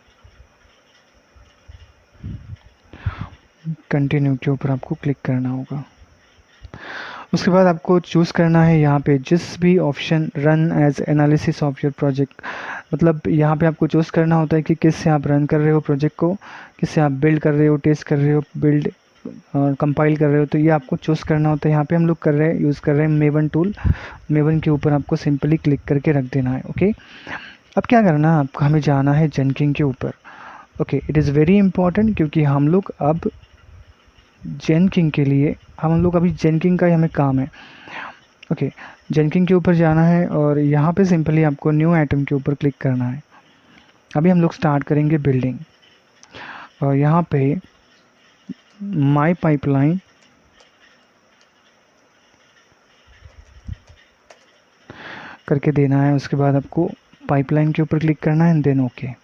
कंटिन्यू के ऊपर आपको क्लिक करना होगा। उसके बाद आपको चूज़ करना है यहाँ पे जिस भी option run as analysis of your project, मतलब यहाँ पे आपको चूज़ करना होता है कि किससे आप रन कर रहे हो प्रोजेक्ट को, किससे आप बिल्ड कर रहे हो, टेस्ट कर रहे हो, बिल्ड और कंपाइल कर रहे हो। तो ये आपको चूज़ करना होता है। यहाँ पे हम लोग यूज़ कर रहे हैं मेवन टूल। मेवन के ऊपर आपको सिंपली क्लिक करके रख देना है। ओके, अब क्या करना है आपको, हमें जाना है जेनकिंग के ऊपर। Okay, it is very important क्योंकि हम लोग अब जेनकिंग के लिए हम लोग अभी जेनकिंग का ही हमें काम है। ओके, जेनकिंग के ऊपर जाना है और यहाँ पे सिंपली आपको न्यू आइटम के ऊपर क्लिक करना है। अभी हम लोग स्टार्ट करेंगे बिल्डिंग और यहाँ पे माई पाइपलाइन करके देना है। उसके बाद आपको पाइपलाइन के ऊपर क्लिक करना है एंड देन ओके।